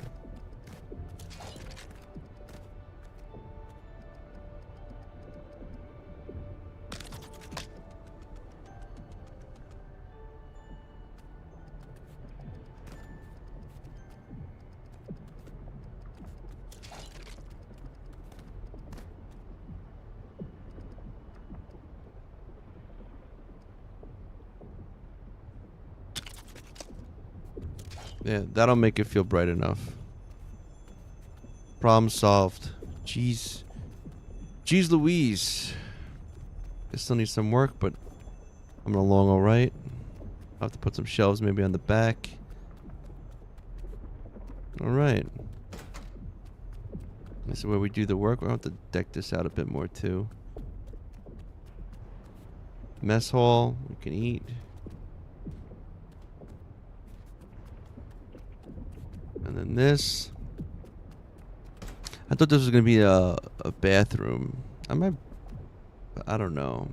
Yeah, that'll make it feel bright enough. Problem solved. Jeez. Jeez Louise. I still need some work, but I'm along alright. I'll have to put some shelves maybe on the back. Alright. This is where we do the work. We'll have to deck this out a bit more too. Mess hall. We can eat. And then this. I thought this was going to be a bathroom. I don't know.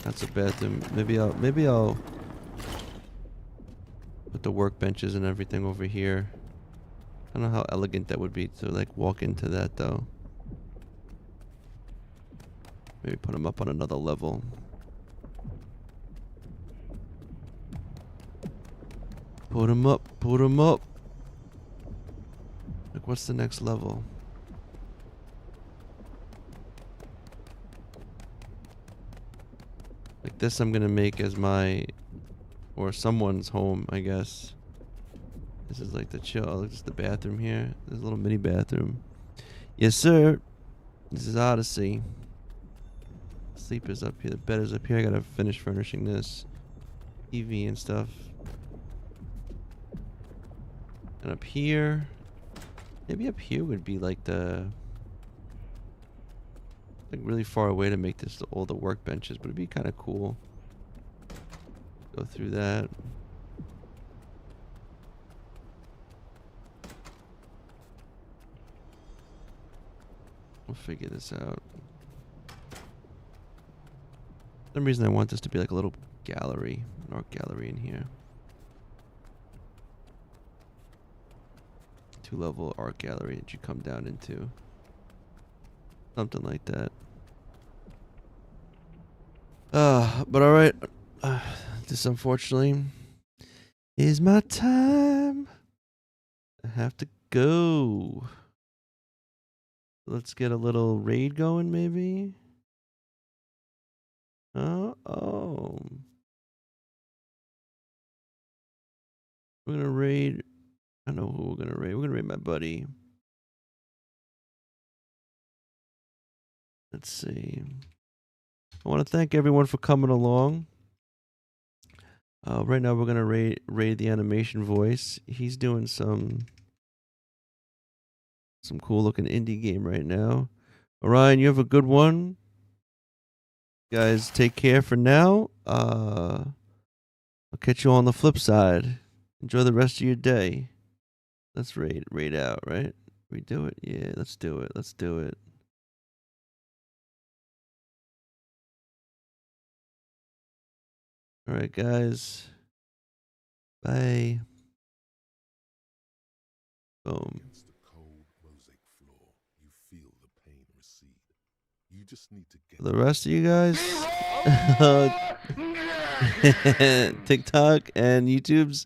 That's a bathroom. Maybe I'll put the workbenches and everything over here. I don't know how elegant that would be to like walk into that though. Maybe put them up on another level. Put them up. Put them up. Like, what's the next level? Like this I'm gonna make as my, or someone's home, I guess. This is like the chill. Oh, this is the bathroom here. There's a little mini bathroom. Yes, sir. This is Odyssey. Sleep is up here. The bed is up here. I gotta finish furnishing this. TV and stuff. And up here. Maybe up here would be like the... like really far away to make this all the workbenches, but it'd be kind of cool. Go through that. We'll figure this out. For some reason I want this to be like a little gallery, an art gallery in here. 2-level art gallery that you come down into. Something like that. But alright. This unfortunately is my time. I have to go. Let's get a little raid going maybe. Oh. We're gonna raid. I know who we're gonna raid. We're gonna raid my buddy. Let's see. I want to thank everyone for coming along. Right now we're gonna raid the animation voice. He's doing some cool looking indie game right now. Orion, you have a good one. Guys, take care for now. I'll catch you on the flip side. Enjoy the rest of your day. Let's raid out, right? We do it? Yeah, let's do it. Let's do it. All right, guys. Bye. Boom. Against the cold mosaic floor, you feel the pain recede. You just need to get The rest of you guys, TikTok and YouTube's